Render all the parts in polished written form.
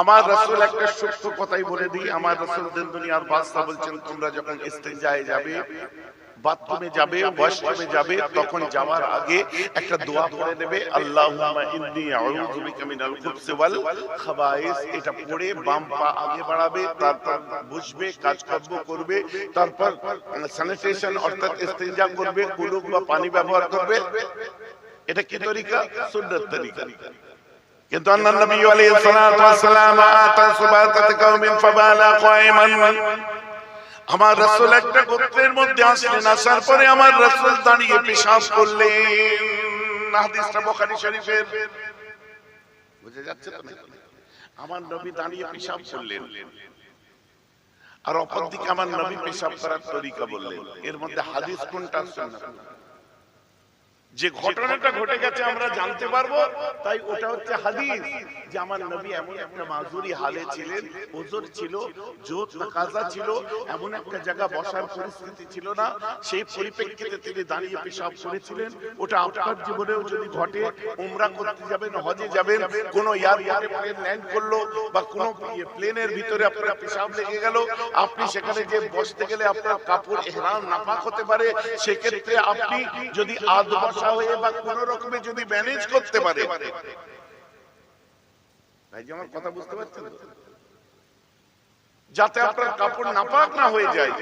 আমার রাসূল একটা সত্য কথাই বলে দিই, আমার রাসূল দিন দুনিয়ার বাদশা বলছেন, তোমরা যখন ইস্তিনজায়ে যাবে, বাথরুমে যাবে, ওয়াশরুমে যাবে, তখন যাওয়ার আগে একটা দোয়া পড়ে নেবে, আল্লাহুম্মা ইন্নী আউযু বিকা মিনাল খুবসি ওয়াল খাবায়েস। এটা পড়ে বাম পা আগে বাড়াবে, তারপর বসবে, কাজকর্ম করবে, তারপর স্যানিটেশন অর্থাৎ ইস্তিনজা করবে, কুলুক বা পানি ব্যবহার করবে। এটা কি তরিকা? সুন্নাত তরিকা। কিন্তু আল্লাহর নবী আলাইহিস সালাতু ওয়াস সালাম আতা সুবাতাত কওমিন ফাবালা কায়মান। আমার রাসূল একটা গোত্রের মধ্যে আসলেন, আসার পরে আমার রাসূল দাঁড়িয়ে পেশাব করলেন। হাদিসটা বুখারী শরীফের। বুঝে যাচ্ছে তো? আমার নবী দাঁড়িয়ে পেশাব করলেন, আর অপরদিকে আমার নবী পেশাব করার তরিকা বললেন। এর মধ্যে হাদিস কোনটা? সুন্নাত। যে ঘটনাটা ঘটে গেছে আমরা জানতে পারবো, তাই ওটা হচ্ছে হাদিস। যে আমার নবী এমন একটা মাযুরি হালে ছিলেন, ওজর ছিল, জোত তাকাজা ছিল, এমন একটা জায়গা বসার পরিস্থিতি ছিল না, সেই পরিপ্রেক্ষিতে তিনি দাঁড়িয়ে পেশাব করেছিলেন। ওটা আপনার জীবনেও যদি ঘটে, উমরা করতে যাবেন, হজে যাবেন, কোনো এয়ারপোর্টে প্লেন ল্যান্ড করলো বা কোনো প্লেনের ভিতরে আপনার পেশাব লেগে গেল, আপনি সেখানে যে বসতে গেলে আপনার কাপড় ইহরাম নাপাক হতে পারে, সেক্ষেত্রে আপনি যদি আধ বসা হয়ে বা কোন রকমে যদি ম্যানেজ করতে পারে, ভাই যে আমার কথা বুঝতে পারছেন, যাতে আপনার কাপড় নাপাক না হয়ে যায়,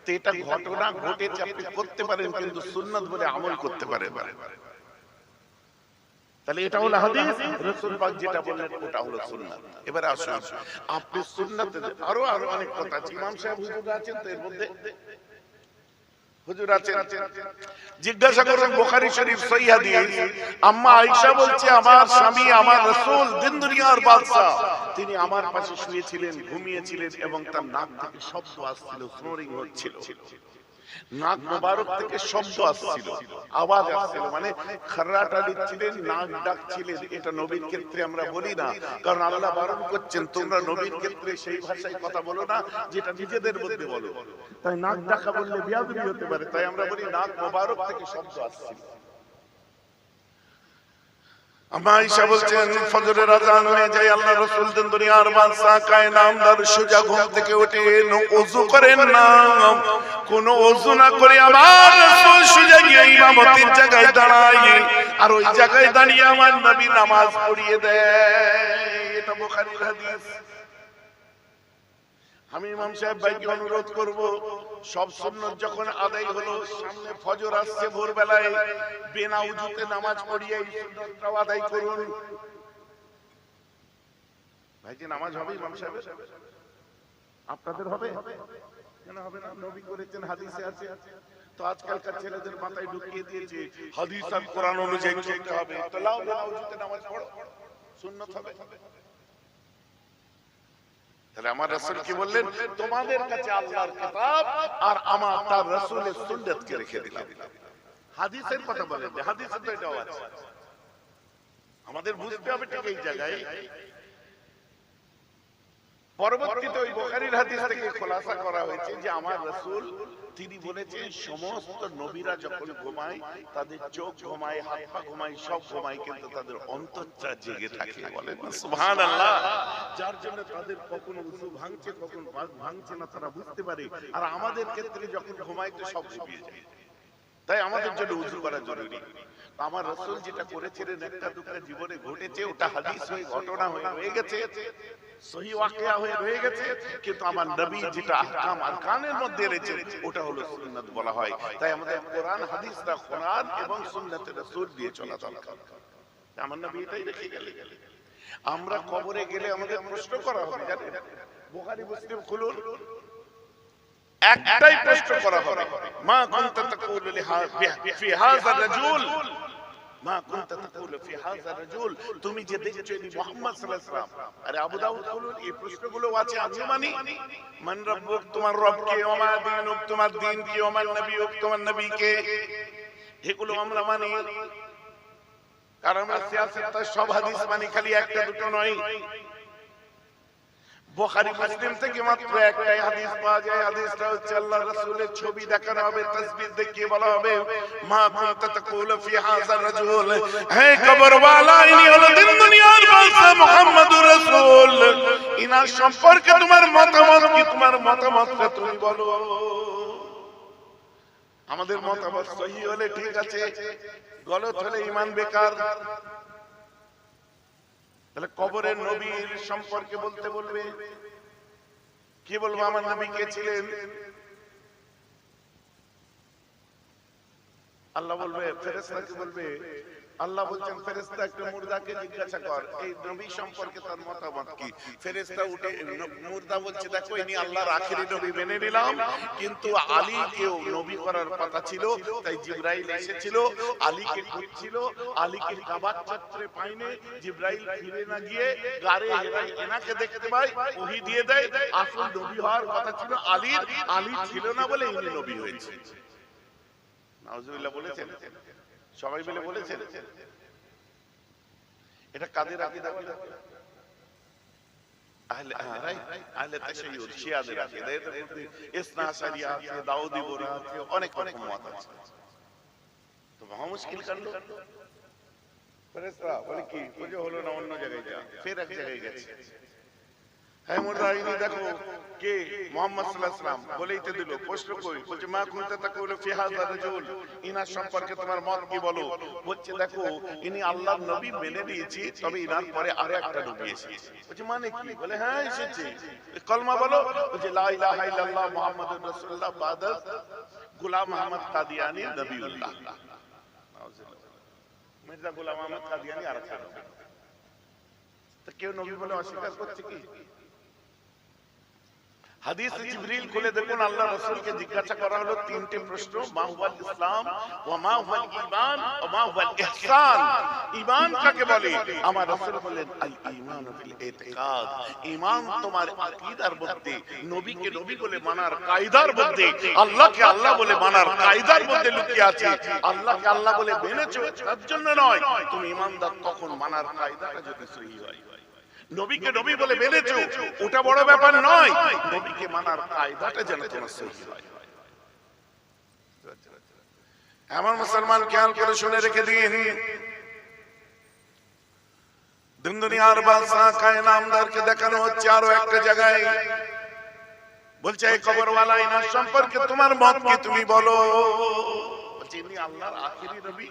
তো এটা ঘটনা ঘটেছে, আপনি করতে পারেন, কিন্তু সুন্নাত বলে আমল করতে পারেন। তাহলে এটা হলো হাদিস, রাসূল পাক যেটা বললেন ওটা হলো সুন্নাত। এবারে আসুন, আপনি সুন্নাতে আরো অনেক কথা আছে। ইমাম সাহেব হুজুর আছেন তো, এর মধ্যে হুজুর আছেন, জিজ্ঞাসা করুন বুখারী শরীফ সহিহ হাদিস। আম্মা আয়েশা বলছে, আমার স্বামী আমার রাসূল দিন দুনিয়ার বাদশা, তিনি আমার পাশে শুয়েছিলেন, ঘুমিয়েছিলেন, এবং তার নাক থেকে শব্দ আসছিল, স্নোরিং হচ্ছিল, নাক মোবারক থেকে শব্দ আসছিল, আওয়াজ আসছিল, মানে খররাটা দিচ্ছিলেন, নাক ডাকছিলেন। এটা নবীর ক্ষেত্রে আমরা বলি না, কারণ আল্লাহ বারণ করছেন, তোমরা নবীর ক্ষেত্রে সেই ভাষায় কথা বলো না যেটা নিজেদের মধ্যে বলো। তাই নাক ডাকা বললে বিয়াদবি হতে পারে, তাই আমরা বলি নাক মোবারক থেকে শব্দ আসছিল। আম্মা আয়েশা বলছেন, ফজরের আযান হয়ে যায়, আল্লাহর রাসূল দিন দুনিয়ার বাদশা কায়নামদার সোজা ঘুম থেকে উঠে ওযু করেন না, কোন ওযু না করে আমার রাসূল সোজা গিয়ে ইমামতির জায়গায় দাঁড়ায়, আর ওই জায়গায় দাঁড়িয়ে আমার নবী নামাজ পড়িয়ে দেয়। এটা বুখারীর হাদিস। আমি ইমাম সাহেব ভাইকে অনুরোধ করব, সব সুন্নাত যখন আদায় হলো, সামনে ফজর আসছে ভোরবেলায়, বিনা উযুতে নামাজ পড়িয়ে এই সুন্নাতটাও আদায় করুন। ভাই যে নামাজ হবে ইমাম সাহেব, আপনাদের হবে? কেন হবে না? নবী করেছেন, হাদিসে আছে। তো আজকালকার ছেলেদের মাথায় ঢুকিয়ে দিয়েছে হাদিস আর কোরআন অনুযায়ী চলতে হবে, তো লাও বিনা উযুতে নামাজ পড়ো, সুন্নাত হবে। তাহলে আমার রাসূল কি বললেন? তোমাদের কাছে আল্লাহর কিতাব আর আমার তার রাসূলের সুন্নাতকে রেখে দিলাম। হাদিসের কথা বলেন, হাদিসে তো এটাও আছে, আমাদের বুঝতে হবে ঠিক এই জায়গায়। পরবর্তীতে ওই বুখারীর হাদিস থেকে খোলাসা করা হয়েছে যে আমার রাসূল তিনি বলেছেন, সমস্ত নবীরা যখন ঘুমায়, তাদের চোখ ঘুমায়, হাত পা ঘুমায়, সব ঘুমায়, কিন্তু তাদের অন্তরটা জেগে থাকে। বলেন সুবহানাল্লাহ। যার জন্য তাদের কখনো উযু ভাঙছে, কখনো ভাঙছে না, তারা বুঝতে পারে। আর আমাদের ক্ষেত্রে যখন ঘুমায় তো সব ঘুমিয়ে যায়, তাই আমাদের জন্য উযু করা জরুরি। আমার রাসূল যেটা করেছিলেন, একটা দুটো জীবনে ঘটেছে, ওটা হাদিস হয়ে ঘটনা হয়ে রয়ে গেছে, সহি ওয়াকিয়া হয়ে রয়ে গেছে, কিন্তু আমার নবী যেটা আহকাম আর কানের মধ্যে রয়েছে, ওটা হলো সুন্নাত বলা হয়। তাই আমাদের কোরআন হাদিসটা কোরআন এবং সুন্নাতে রাসূল দিয়ে চলা দরকার। আমার নবী এটাই রেখে গেলেন। আমরা কবরে গেলে আমাদের প্রশ্ন করা হবে, জানেন? বুখারী মুসলিম খুলুন, একটাই প্রশ্ন করা হবে, মা কুনতা তাকুলু ফি হাযা রাজুল, মা কুনতা তাকুলু ফি হাযা রাজুল, তুমি যে দেখছো এই মুহাম্মদ সাল্লাল্লাহু আলাইহি ওয়াসাল্লাম। আরে আবু দাউদ খুলুন, এই প্রশ্নগুলো আছে, আমি মানি। মান রাব্বুক, তোমার রব কে? ওয়া মা দীনুক, তোমার দ্বীন কি? ওয়া মান নবিয়ুক, তোমার নবী কে? এগুলো আমরা মানি, কারণ আমরা সিয়াসত সব হাদিস মানি, খালি একটা দুটো নয়। বুখারী মুসলিম থেকে মাত্র একটাই হাদিস পাওয়া যায়, হাদিসটা হচ্ছে আল্লাহর রাসূলের ছবি দেখানো হবে, তাসবিহ দেখিয়ে বলা হবে, মা কুনতা তাকুলু ফি হাযা রাজুল, হে কবর ওয়ালা, ইনি হলো দিন দুনিয়ার বাদশা মুহাম্মদুর রাসূল। ইনার সম্পর্কে তোমার মতামত কি? তোমার মতামতটা তুমি বলো। আমাদের মতামত সহি হলে ঠিক আছে, গলত হলে ঈমান বেকার। তাহলে কবরের নবীর সম্পর্কে বলতে বলবে, কি বলবো? আমার নবী কে ছিলেন? আল্লাহ বলবে, ফেরেশতাকে বলবে, আল্লাহ বলছেন ফেরেশতা একটা মুর্দাকে জিজ্ঞাসা কর এই নবী সম্পর্কে তার মতামত কি। ফেরেশতা উঠে মুর্দা বলছে, দেখো ইনি আল্লাহর আখেরি নবী মেনে নিলাম, কিন্তু আলীকেও নবী করার কথা ছিল, তাই জিবরাইল এসেছিল, আলীকে খুঁজছিল, আলীকে কাবার চত্বরে পাইনি, জিবরাইল ফিরে না গিয়ে গারে হেরায় এনাকে দেখতে পাই, ওহী দিয়ে দেয়, আসল নবী হওয়ার কথা ছিল আলীর, আলী ছিল না বলে ইনি নবী হয়েছে। নাউজুবিল্লাহ বলেছেন, সবাই মিলে বলেছেন। এটা কাদের আকীদা? আহলে আহলে তাশাইয়ুদ, শিয়াদের আকীদা। এর মধ্যে ইসনা আশারিয়া আছে, দাউদি বোরা আছে, অনেক রকম মত আছে। তো মহা মুশকিল করলো ফেরেশতা বলে, কি বুঝে হলো না, অন্য জায়গায় যা। ফের এক জায়গায় গেছে, হ্যাঁ মুর্দা ইনি দেখো কে? মুহাম্মদ সাল্লাল্লাহু আলাইহি ওয়াসাল্লাম বলেই তো দিল। প্রশ্ন কই? বলছে মা কুনতা তাকুলু ফি হাযা রাজুল, ইনার সম্পর্কে তোমার মত কি বলো? বলছে দেখো ইনি আল্লাহর নবী মেনে নিয়েছি, তবে ইনার পরে আরো একটা নবী এসেছে। বলছে মানে কি? বলে হ্যাঁ এসেছে, কলমা বলো। বলছে লা ইলাহা ইল্লাল্লাহ মুহাম্মাদুর রাসূলুল্লাহ বাদা গোলাম আহমদ কাদিয়ানী নবিউল্লাহ। মির্জা গোলাম আহমদ কাদিয়ানী আরেকটা নবী। তো কেউ নবী বলে অস্বীকার করছে কি? হাদিসে জিবরিল খুলে দেখুন, আল্লাহ রাসূলকে জিজ্ঞাসা করা হলো তিনটি প্রশ্ন, মা হুয়াল ইসলাম ওয়া মা হুয়াল ঈমান ওয়া মা হুয়াল ইহসান। ঈমান কাকে বলে? আমার রাসূল বলেন আল ঈমানু ফিল ইতিকাদ, ঈমান তোমার আকীদার মধ্যে, নবীকে নবী বলে মানার কায়দার মধ্যে, আল্লাহকে আল্লাহ বলে মানার কায়দার মধ্যে লুকিয়ে আছে। আল্লাহকে আল্লাহ বলে মেনেছো তার জন্য নয়, তুমি ঈমানদার তখন মানার কায়দাটা যদি সহি হয়। নবীকে নবী বলে মেনেছো ওটা বড় ব্যাপার নয়, নবীকে মানার কায়দাটা যেন তোমার সহি হয়। আমার মুসলমান খেয়াল করে শুনে রেখে দিন, দিন দুনিয়ার বাদশা কায়নামদারকে দেখানো হচ্ছে আরো একটা জায়গায়। বলছে এই কবরওয়ালা ইনার সম্পর্কে তোমার মত কি? তুমি বলো। বলছে ইনি আল্লাহর আখেরি নবী,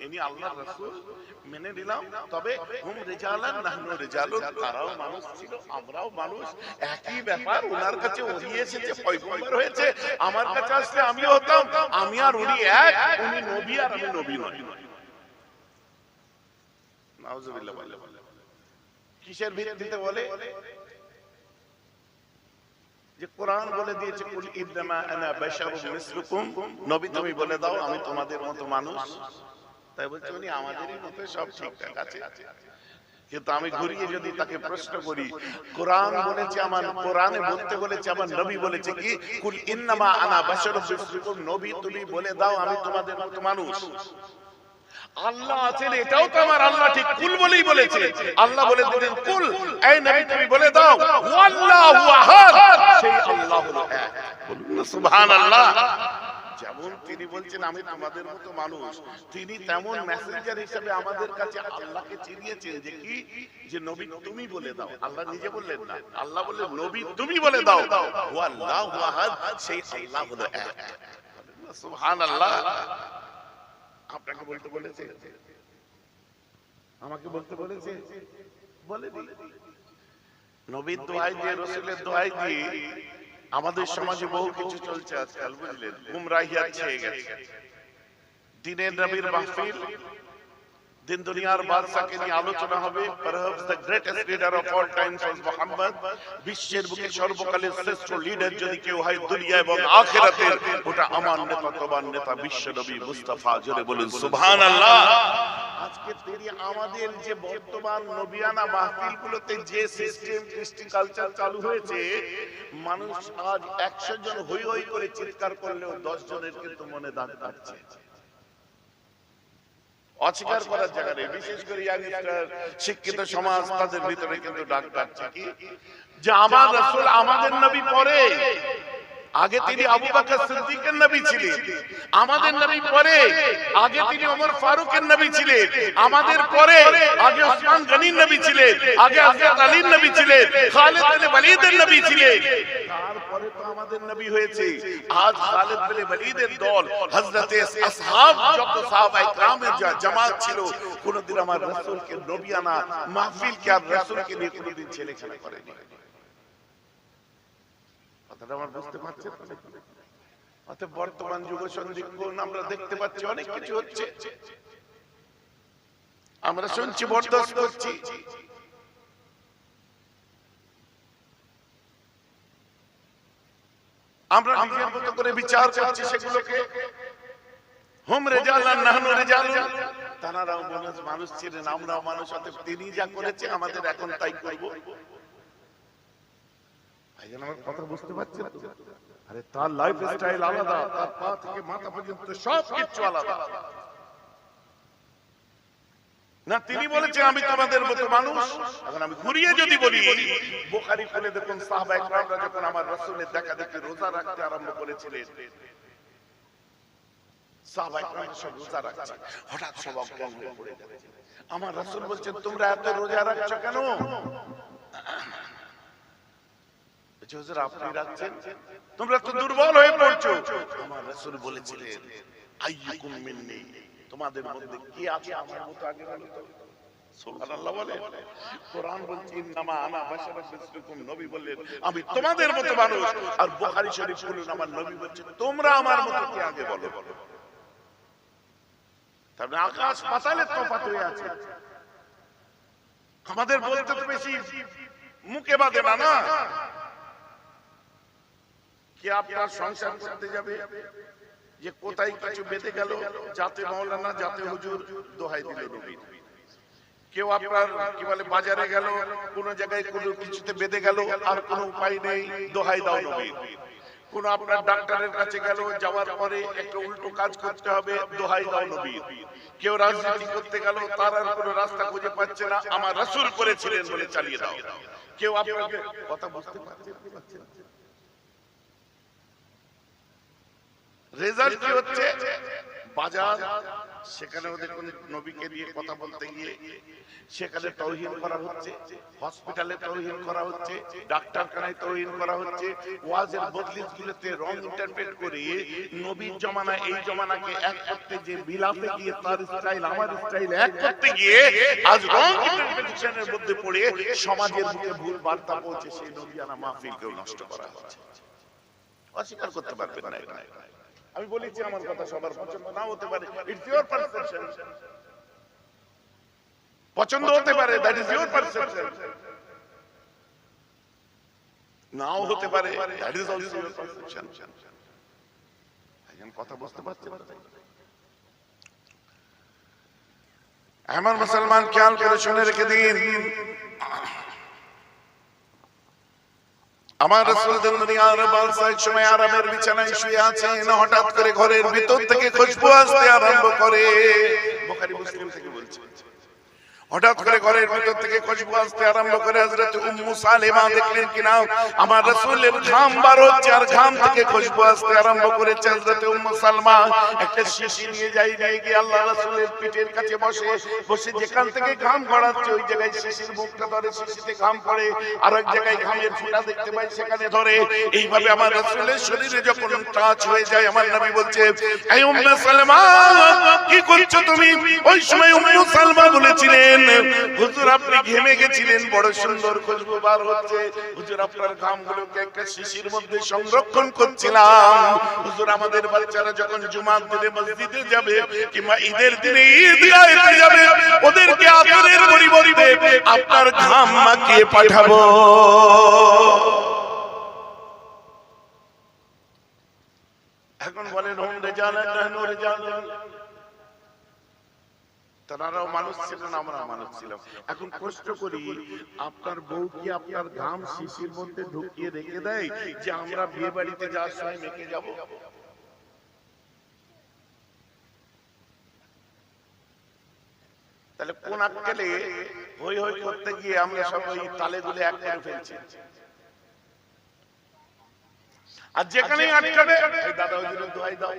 ইনি আল্লাহর রাসূল, মেনে নিলাম, তবে হুম রিজালান নাহনু রিজালুন, তারাও মানুষ ছিল আমরাও মানুষ, একই ব্যাপার। ওনার কাছে ওহী এসেছে, পয়গম্বর হয়েছে, আমার কাছে আসলে আমিও হতাম, আমি আর উনি এক, উনি নবী আর আমি নবী নই। নাউজুবিল্লাহ। কিসের ভিত্তিতে বলে? যে কোরআন বলে দিয়েছে কুল ইন্নামা আনা বাশারুম মিসলুকুম, নবী তুমি বলে দাও আমি তোমাদের মতো মানুষ। তাই বলছে উনি আমাদেরই মতো, সব ঠিকঠাক আছে। কিন্তু আমি ঘুরিয়ে যদি তাকে প্রশ্ন করি, কোরআন বলেছে আমার, কোরআনে বলতে বলেছে আমার নবী বলেছে কি কুল ইন্নামা আনা বাশারুম মিসলুকুম, নবী তুমি বলে দাও আমি তোমাদের মতো মানুষ। আল্লাহ আছেন, এটাও তো আমার আল্লাহ ঠিক কুল বলেই বলেছে। আল্লাহ বলে দিলেন কুল, এই নবী তুমি বলে দাও ওয়াল্লাহু আহাদ, সেই আল্লাহ হলো এক। বলুন না সুবহানাল্লাহ। যেমন তিনি বলছেন আমি তোমাদের মতো মানুষ, তিনি তেমন মেসেঞ্জার হিসেবে আমাদের কাছে আল্লাহকে চিনিয়েছেন যে কি, যে নবী তুমি বলে দাও। আল্লাহ নিজে বললেন না, আল্লাহ বললেন নবী তুমি বলে দাও ওয়াল্লাহু আহাদ, সেই আল্লাহ হলো এক। সুবহানাল্লাহ। আপনাকে বলতে বলেছে, আমাকে বলতে বলেছে, বলে দিই। নবীর দোহাই দিয়ে, রাসূলের দোহাই দিয়ে আমাদের সমাজে বহু কিছু চলছে আজকাল, বুঝলেন? গুমরাহিয়াত ছেয়ে গেছে। দিনের নবীর মাহফিল, দিন দুনিয়ার বাদশাকে নিয়ে আলোচনা হবে। Perhaps the greatest leader of all times was Muhammad, বিশ্বের বুকে সর্বকালের শ্রেষ্ঠ লিডার যদি কেউ হয় দুনিয়া এবং আখিরাতের, ওটা আমার নেতা, তোমার নেতা বিশ্ব নবী মুস্তাফা। জোরে বলুন সুবহানাল্লাহ। আজকে তিনি আমাদের যে বর্তমান নবিয়ানা মাহফিলগুলোতে যে সিস্টেম, কৃষ্টি কালচার চালু হয়েছে, মানুষ আজ 100 জন হই হই করে চিৎকার করলেও 10 জনের কিন্তু মনে দাগ কাটছে। অস্বীকার করার জায়গা নেই। বিশেষ করে ইয়াংস্টার, শিক্ষিত সমাজ, তাদের ভিতরে কিন্তু ডাক কাটছে কি, যে আমার রাসূল আমাদের নবী পরে, আগে তিনি আবু বকর সিদ্দিকের নবী ছিলেন, আমাদের নবী পরে। আগে তিনি ওমর ফারুকের নবী ছিলেন, আমাদের পরে। আগে ওসমান গনির নবী ছিলেন, আগে হযরত আলীর নবী ছিলেন, খালিদ বিন ওয়ালিদের নবী ছিলেন, তারপরে তো আমাদের নবী হয়েছে। আজ খালিদ বিন ওয়ালিদের দল, হযরত আসহাব, যত সাহাবায়ে কেরামের জামাত ছিল, কোনদিন আমার রাসূলকে নবিয়ানা মাহফিল কে আর রাসূলকে নিয়ে কোনদিন ছেলেখেলা করেনি। কথাটা আমার বুঝতে পারছেন? অতএব বর্তমান যুগ সন্ধিক্ষণ আমরা দেখতে পাচ্ছি অনেক কিছু হচ্ছে, আমরা শুনছি, বরদাস্ত করছি। আমরা নিজের মতো করে বিচার করছি সেগুলোকে। হুম রিজালান নাহনু রিজালুন, তারাও মানুষ ছিলেন, আমরাও মানুষ। অতএব তিনি যা করেছে আমাদের এখন তাই করব। ভাইজান আমার কথা বুঝতে পারছেন? আরে তার লাইফ স্টাইল আলাদা, তার পা থেকে মাথা পর্যন্ত সব কিছু আলাদা না। তিনি বলেছেন আমি তোমাদের মতো মানুষ। এখন আমি ঘুরিয়ে যদি বলি, বুখারী খুলে দেখুন, সাহাবায়ে কেরামরা যখন আমার রাসূলের দেখা দেখি রোজা রাখতে আরম্ভ করেছিলেন, সাহাবায়ে কেরাম সব রোজা রাখছে, হঠাৎ সব অজ্ঞান হয়ে পড়ে যাচ্ছে। আমার রাসূল বলছেন তোমরা এত রোজা রাখছো কেন? হুজুর আপনি রাখছেন, তোমরা তো দুর্বল হয়ে পড়ছো। আমার রাসূল বলেছিলেন আইয়ুকুম মিন্নি, তোমাদের মধ্যে কে আছে আমার মতো? আগে বলো তো। সুবহানাল্লাহ বলে। কোরআন বলছে ইন্নামা আনা বাশারুম মিসলুকুম, নবী বললেন আমি তোমাদের মতো মানুষ। আর বুখারী শরীফ বলুন আমার নবী বলছেন তোমরা আমার মতো কে? আগে বলো। তবে আকাশ পাতালের তফাৎ হয়ে আছে। আমাদের বলতে তো বেশি মুখে বাঁধে না। না কি আপনার সংসার করতে যাবে, যে কোথায় কিছু বেঁধে গেল, যাতে মাওলানা যাতে হুজুর, দোহাই দিল নবী। কেউ আপনার কি বলে বাজারে গেল, কোন জায়গায় কোনো কিছুতে বেঁধে গেল, আর কোনো উপায় নেই, দোহাই দাও নবী। কোন আপনার ডাক্তারের কাছে গেল, যাওয়ার পরে একটা উল্টো কাজ করতে হবে, দোহাই দাও নবী। কেউ রাজনীতি করতে গেল, তার আর কোনো রাস্তা খুঁজে পাচ্ছে না, আমার রাসূল করেছিলেন বলে চালিয়ে দাও। কেউ আপনাকে কথা বুঝতে পারছে না। রেজাল্ট কি হচ্ছে? বাজার, সেখানেও দেখুন নবীকে নিয়ে কথা বলতে গিয়ে সেখানে তাওহীন করা হচ্ছে, হসপিটালে তাওহীন করা হচ্ছে, ডাক্তারখানায় তাওহীন করা হচ্ছে। ওয়াজের মজলিসগুলোতে রং ইন্টারপ্রেট করে নবীর জমানায় এই জমানাকে এক করতে যে বিলাতে গিয়ে তার স্টাইল আমার স্টাইল এক করতে গিয়ে আজ রং ইন্টারপ্রিটেশনের মধ্যে পড়ে সমাজের বুকে ভুল বার্তা পৌঁছে সেই নবিয়ানা মাহফিলকেও নষ্ট করা হচ্ছে। অস্বীকার করতে পারবেন না। আমি বলেছি আমার কথা সবার পছন্দ নাও হতে পারে, ইটস ইওর পারসেপশন। পছন্দ হতে পারে, দ্যাট ইজ ইওর পারসেপশন। নাও হতে পারে, that is also your perception. এখন কথা বুঝতে পারছেন? আমার মুসলমান খেয়াল করে শুনে রেখে দিন, আমার রাসূল দুনিয়ার বাদশাহের সময় আরামের বিছানায় শুয়ে আছেন, হঠাৎ করে ঘরের ভিতর থেকে খুশবু আসতে আরম্ভ করে। বুখারী মুসলিম থেকে বলছি, হঠাৎ করে ঘরের ভিতর থেকে খুশবু আসতে আরম্ভ করে। হযরত উম্মু সালেমা দেখলেন কিনা আমার রাসূলের ঘাম বার হচ্ছে, আর ঘাম থেকে খুশবু আসতে আরম্ভ করেছে। হযরত উম্মু সালমা একটা শিশি নিয়ে গিয়ে আল্লাহ রাসূলের পিঠের কাছে বসে যেখান থেকে ঘাম গড়াচ্ছে ওই জায়গায় শিশির মুখটা ধরে, শিশিতে ঘাম পড়ে, আর এক জায়গায় ঘামের ফোঁটা দেখতে পাই সেখানে ধরে। এইভাবে আমার রাসূলের শরীরে যখন টাচ হয়ে যায়, আমার নবী বলছে এই উম্মু সালমা কি করছো তুমি? ওই সময় উম্মু সালমা বলেছিলেন হুজুর আপনি ঘেমে গেছিলেন, বড় সুন্দর খুশবু বার হচ্ছে, হুজুর আপনার ঘামগুলোকে একটা শিশির মধ্যে সংরক্ষণ করছিলাম। হুজুর আমাদের বাচ্চারা যখন জুমার দিনে মসজিদে যাবে কিংবা ঈদের দিনে ঈদগাহে যাবে, ওদেরকে আতরের পরিবর্তে আপনার ঘাম মাখিয়ে পাঠাবো। এখন বলেন হুম রিজালান নাহনু রিজালুন, তারাও মানুষ ছিলেন, আমরা মানুষ ছিলাম। এখন কষ্ট করি, আপনার বউ কি আপনার ঘাম শিশির মধ্যে ঢুকিয়ে রেখে দেয় যে আমরা বিয়ে বাড়িতে যাওয়ার সময় মেখে যাব? তাহলে কোন আক্কেলে হই হই করতে গিয়ে আমরা সব ওই তালেগুলো এক করে ফেলছি। আর যেখানেই আটকাবে এই দাদা হুজুরের দোহাই দাও,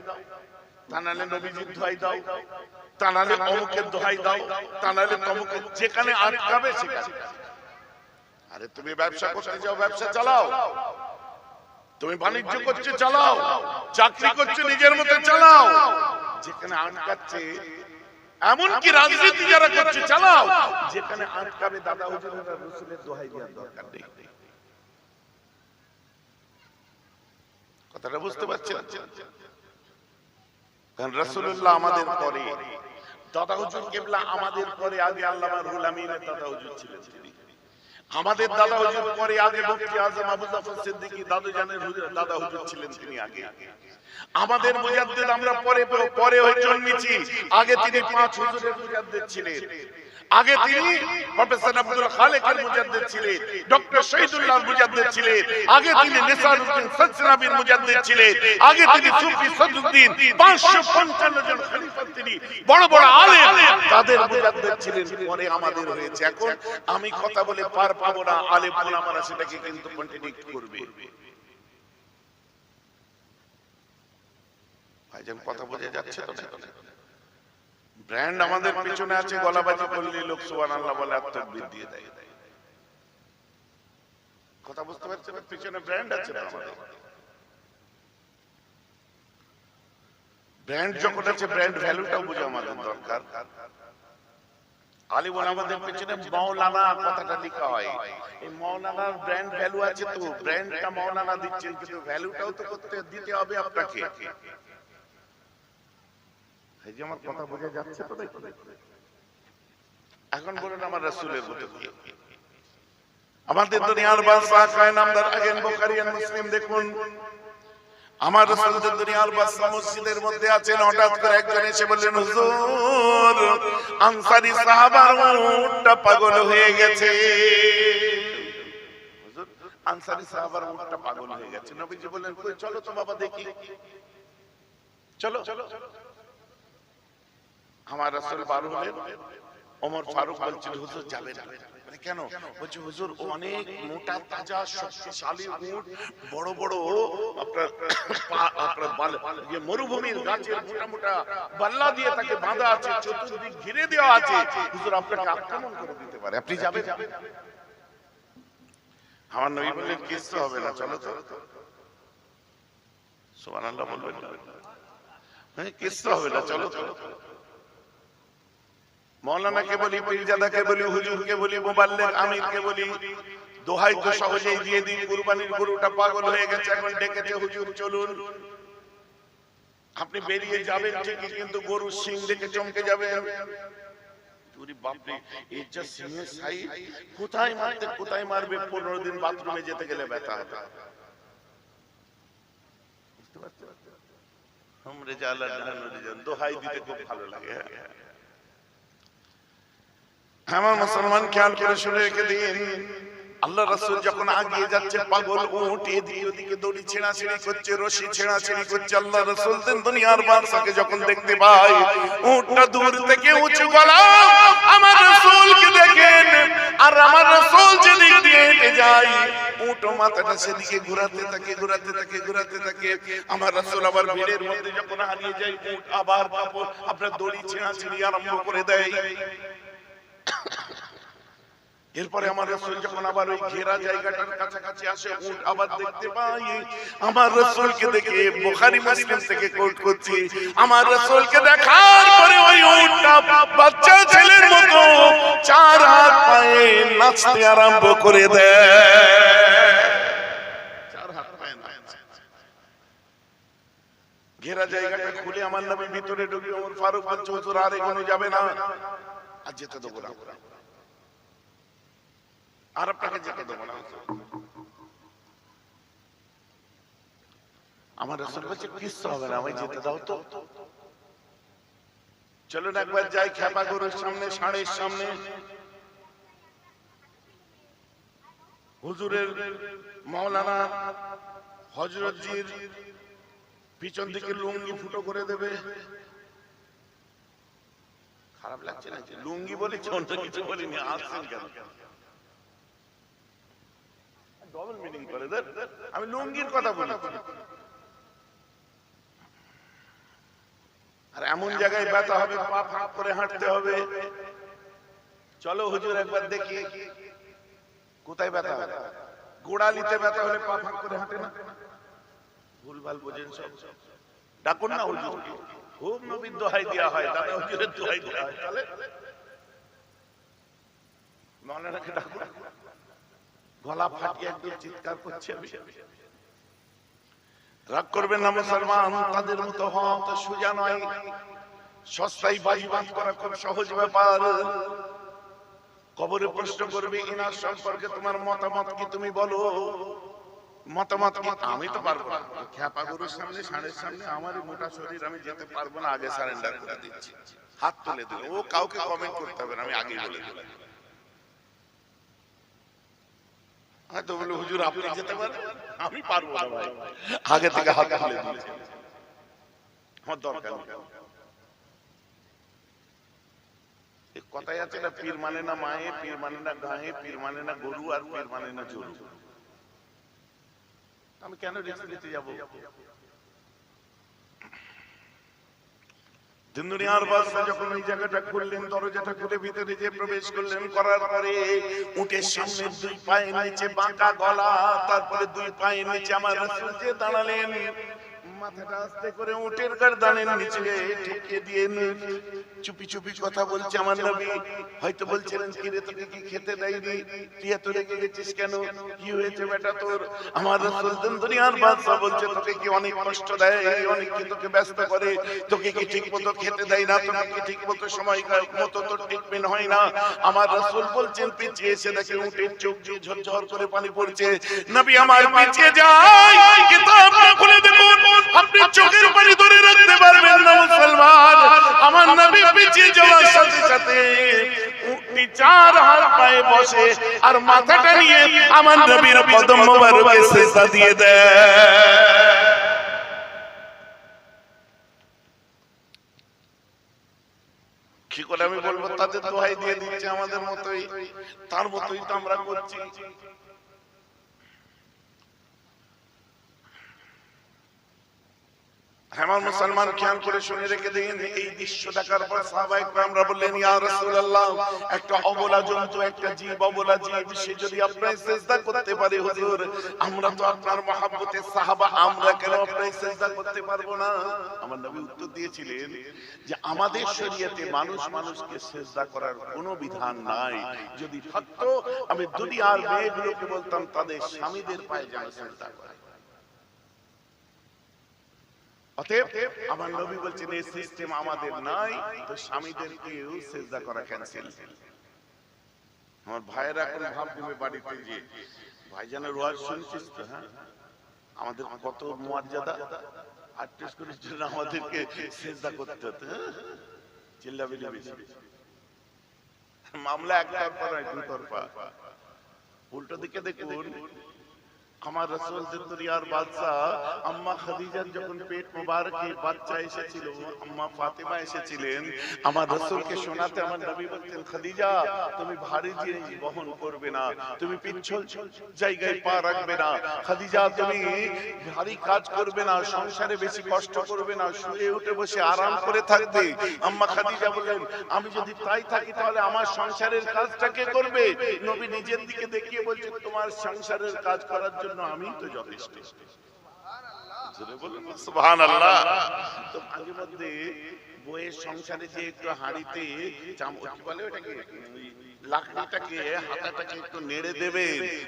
তা নাহলে নবীজির দোহাই দাও, তা নাহলে অমুকের দোহাই দাও, তা নাহলে তমুকের, যেখানে আটকাবে সেখানে। আরে তুমি ব্যবসা করতে যাও, ব্যবসা চালাও। তুমি বাণিজ্য করছো, চালাও। চাকরি করছো, নিজের মতো চালাও। যেখানে আটকাচ্ছে, এমনকি রাজনীতি যারা করছে, চালাও। যেখানে আটকাবে দাদা হুজুরের রাসূলের দোহাই দেওয়ার দরকার নেই। কথাটা বুঝতে পারছেন? কারণ রাসূলুল্লাহ আমাদের পরে, দাদা হুজুর কিবলা আমাদের পরে, আগে আল্লামা রুহুল আমিনের দাদা হুজুর ছিলেন তিনি। আমাদের দাদা হুজুর পরে আগে মুফতি আজম আবু জাফর সিদ্দিকী দাদুজানের দাদা হুজুর ছিলেন তিনি আগে। আমাদের মুজাদ্দিদ আমরা পরে পরে হয়ে জন্মেছি, আগে তিনি 5 হুজুরের মুজাদ্দিদ ছিলেন। আগে তিনি প্রফেসর আব্দুল খালেকের মুজাদ্দিদ ছিলেন, ডক্টর শহীদুল্লাহর মুজাদ্দিদ ছিলেন। আগে তিনি নিসারউদ্দিন সদসনাবির মুজাদ্দিদ ছিলেন। আগে তিনি সুফি সদরুদ্দিন 555 জন খলিফা, তিনি বড় বড় আলেম, তাদের মুজাদ্দিদ ছিলেন। পরে আমাদের হয়েছে। এখন আমি কথা বলে পার পাবো না, আলেম ওলামারা সেটাকে কিন্তু কন্টিনিউ করবে। ভাইজান কথা বোঝা যাচ্ছে তো? ব্র্যান্ড আমাদের পিছনে আছে, গলাবাজি করলে লোক সুবহানাল্লাহ বলে আর তাকবীর দিয়ে দেয়। কথা বুঝতে পারছেন? পিছনে ব্র্যান্ড আছে আমাদের। ব্র্যান্ড যখন আছে, ব্র্যান্ড ভ্যালুটাও বোঝা আমাদের দরকার। আলিম ওলামাদের পিছনে মাওলানা কথাটা লেখা হয়। এই মাওলানার ব্র্যান্ড ভ্যালু আছে তো, ব্র্যান্ডটা মাওলানা দিচ্ছেন, কিন্তু ভ্যালুটাও তো দিতে হবে আপনাকে। এই যে আমার কথা বোঝা যাচ্ছে তো? এখন বলুন আমার রাসূলের মতো কি? আমাদের দুনিয়ার বাদশা কায় নামদার আগেন বুখারী আর মুসলিম দেখুন, আমার রাসূলের দুনিয়ার বাদশা মসজিদের মধ্যে আছেন। হঠাৎ করে একজন এসে বললেন, হুজুর আনসারী সাহাবার উটটা পাগল হয়ে গেছে। হুজুর আনসারী সাহাবার উটটা পাগল হয়ে গেছে। নবীজি বললেন, কই চলো তো বাবা দেখি, চলো। আমার রাসূল বার হলেন। ওমর ফারুক বলছিল, হুজুর যাবে না। মানে কেন? বলছে, হুজুর অনেক মোটা তাজা শক্তিশালী উট, বড় বড় আপনার মরুভূমির গাছের মোটা মোটা বাল্লা দিয়ে তাকে বাঁধা আছে, চতুর্দিক ঘিরে দেওয়া আছে। হুজুর আপনাকে আক্রমণ করে দিতে পারে, আপনি যাবেন? আমার নবী বললেন, কিচ্ছু হবে না, চলো তো। সুবহানাল্লাহ বলবেন না? হ্যাঁ, কিচ্ছু হবে না, চলো তো। মৌলানাকে বলি, পীরজাদাকে বলি, হুজুরকে বলি, মুবাল্লিগ আমিরকে বলি, দোহাই তো সহজেই দিয়ে দিই। কুরবানির গরুটা পাগল হয়ে গেছে, এখন ডেকেছে, হুজুর চলুন। আপনি বেরিয়ে যাবেন ঠিকই, কিন্তু গরুর শিং দেখে চমকে যাবেন। ওরে বাপরে, এই যে সিংহের সাইজ, কোথায় মারতে কোথায় মারবে, 15 দিন বাথরুমে যেতে গেলে ব্যথা হবে। বুঝতে পারছেন? हमरे जाला জাহান দোহাই দিতে খুব ভালো লাগে। আমার মুসলমান খেয়াল করে শুনে রেখে দিন, আল্লাহ রাসূল যখন আগিয়ে যাচ্ছে, পাগল উট এদিকে ওদিকে দড়ি ছেঁড়াছেঁড়ি করছে, রশি ছেঁড়াছেঁড়ি করছে। আল্লাহ রাসূল দুনিয়ার বাদশাকে যখন দেখতে পায়, উটটা দূর থেকে উঁচু গলা, আমার রাসূলকে দেখেন, আর আমার রাসূল যেদিক দিয়ে হেঁটে যায়, উট মাথাটা সেদিকে ঘোরাতে থাকে, ঘোরাতে থাকে, ঘোরাতে থাকে। আমার রাসূল আবার ভিড়ের মধ্যে যখন হারিয়ে যায়, উট আবার আপনার দড়ি ছেঁড়াছেঁড়ি আরম্ভ করে দেয়। এরপরে আমার রাসূল যখন আবার ওই ঘেরা জায়গাটার কাছাকাছি আসে, উট আবার দেখতে পাই, আমার রাসূলকে দেখে বুখারী মুসলিম থেকে কোট করছি, আমার রাসূলকে দেখার পরে ওই উটটা বাচ্চা ছেলের মতো 4 হাত পায়ে নাচতে আরম্ভ করে দেয়। 4 হাত পায়ে নাচে। ঘেরা জায়গাটা খুলে আমার নবী ভিতরে ঢুকে, ওমর ফারুক বলছে, হুজুর আর এগোনো যাবে না, আর যেতে দেবো না, আর আপনাকে যেতে দেবো না। আমার রাসূল বলছে, কিচ্ছু হবে না, আমায় যেতে দাও তো। চলুন একবার যাই খেপা গরুর সামনে, ষাঁড়ের সামনে। হুজুরের মাওলানা হযরতজির পিছন থেকে লুঙ্গি ফুটো করে দেবে। খারাপ লাগছে না? লুঙ্গি বলেছি, অন্য কিছু বলিনি। আসছেন কেন? ডবল মিনিং করে দেন। আমি লুঙ্গির কথা বলি। এমন জায়গায় ব্যথা হবে পা ফাঁক করে হাঁটতে হবে। চলো হুজুর একবার দেখি কোথায় ব্যথা হবে। গোড়ালিতে ব্যথা হলে পা ফাঁক করে হাঁটে না? ভুলভাল বোঝেন সব। ডাকুন না হুজুরকে, খুব নবীর দোহাই দেওয়া হয়, দাদা হুজুরের দোহাই দেওয়া হয়। তাহলে মৌলানাকে ডাকুন। গলা ফাটিয়ে একদম চিৎকার করছে। রাগ করবেন না মুসলমান, তাদের মতো হওয়া তো সোজা নয়। সস্তায় বাজিবাদ করা খুব সহজ ব্যাপার। কবরে প্রশ্ন করবে ইনার সম্পর্কে তোমার মতামত কি, তুমি বলো মতামত কি। আমি তো পারবো না, খ্যাপা গরুর সামনে ষাঁড়ের সামনে আমারই মোটা শরীর, আমি যেতে পারবো না, আগে সারেন্ডার করে দিচ্ছি। হাত তুলে দিল, ও কাউকে কমেন্ট করতে হবে না, আমি আগে বলে দিলাম। হয়তো বলে হুজুর আপনি যেতে পারবেন, আমি পারবো না ভাই, আগে থেকে হাত তুলে দিয়েছি, আমার দরকার নেই। কথাই আছে না, পীর মানে না মায়ে, পীর মানে না গায়ে, পীর মানে না গরু, আর পীর মানে না জরু। আমি কেন রিস্ক নিতে যাবো? দুনিয়ার বাদশা যখন এই জায়গাটা খুললেন, দরজাটা খুলে ভিতরে যে প্রবেশ করলেন, করার পরে উটের সামনে দুই পায়ের নিচে বাঁকা গলা, তারপরে দুই পায়ের নিচে আমার রাসূল যে দাঁড়ালেন, মাথাটা আস্তে করে উটের গর্দানের নিচে ঠেকে দিয়ে চুপি চুপি কথা বলছে আমার নবী। হয়তো বলছিলেন কি রে, তোকে কি খেতে দেয়নি, তুই এত রেগে গেছিস কেন, কি হয়েছে বেটা তোর? আমার রাসূল দুনিয়ার বাদশা বলছে তোকে কি অনেক কষ্ট দেয়, অনেক কি তোকে ব্যস্ত করে, তোকে কি ঠিক মতো খেতে দেয় না, তোকে কি ঠিক মতো সময় মতো তোর ট্রিটমেন্ট হয় না? আমার রাসূল বলছেন পিছিয়ে এসে দেখে উটের চোখ দিয়ে ঝরঝর করে পানি পড়ছে। নবী আমার পিছিয়ে যায়, কিতাবটা খুলে দেখুন, আপনি চোখের পানি ধরে রাখতে পারবেন না মুসলমান। আমার নবী পিছিয়ে যাওয়ার সাথে সাথে উটটি চার হাত পায়ে বসে আর মাথাটা নিয়ে আমার নবীর কদম মোবারকে সিজদা দিয়ে দেয়। কি করে আমি বলবো? তাদের দোহাই দিয়ে দিচ্ছে আমাদের মতোই, তার মতোই তো আমরা করছি। আমার মুসলমান খেয়াল করে শুনে রেখে দিন, এই দৃশ্য দেখার পর সাহাবায়ে কেরামরা বললেন ইয়া রাসূলুল্লাহ, একটা অবলা জন্তু, একটা জীব, অবলা জীব, সে যদি আপনার সিজদা করতে পারে হুজুর, আমরা তো আপনার মহব্বতের সাহাবা, আমরা কেন আপনার সিজদা করতে পারবো না? আমার নবী উত্তর দিয়েছিলেন যে আমাদের শরীয়তে মানুষ মানুষকে সিজদা করার কোনো বিধান নাই। যদি থাকতো আমি দুনিয়ার মেয়েগুলোকে বলতাম তাদের স্বামীদের পায়ে যেন সিজদা করে। অতএব আমার নবী বলছেন এই সিস্টেম আমাদের নাই, তো স্বামীদেরকেও সিজদা করা ক্যান্সেল। আমার ভাইয়েরা এখন ভাব দিবে বাড়িতে যে ভাইজানের ওয়াজ শুনছিস তো, হ্যাঁ আমাদের কত মর্যাদা, আটত্রিশ কোটির জন্য আমাদেরকে সিজদা করতে হতো, চিল্লাবি বেশি। মামলা একতরফা নয়, দুতরফা। উল্টো দিকে দেখুন, আমার রাসূল দুনিয়ার বাদশা আম্মা খাদিজার যখন পেট মোবারকে বাচ্চা এসেছিল, আম্মা ফাতেমা এসেছিলেন আমার রাসূলকে শোনাতে, আমার নবী বলতেন খাদিজা তুমি ভারী জিনিস বহন করবে না, তুমি পিছল জায়গায় পা রাখবে না, খাদিজা তুমি ভারী কাজ করবে না, সংসারে বেশি কষ্ট করবে না, শুয়ে উঠে বসে আরাম করে থাকবে। আম্মা খাদিজা বললেন আমি যদি তাই থাকি তাহলে আমার সংসারের কাজটা কে করবে? নবী নিজের দিকে দেখিয়ে বলছেন তোমার সংসারের কাজ করার জন্য আমি তো যথেষ্ট। সুবহানাল্লাহ। তো মাঝে মধ্যে বইয়ের সংসারে যে একটু হাঁড়িতে কি বলে ওটাকে, লাকড়িটাকে হাতাটাকে একটু নেড়ে দেবে,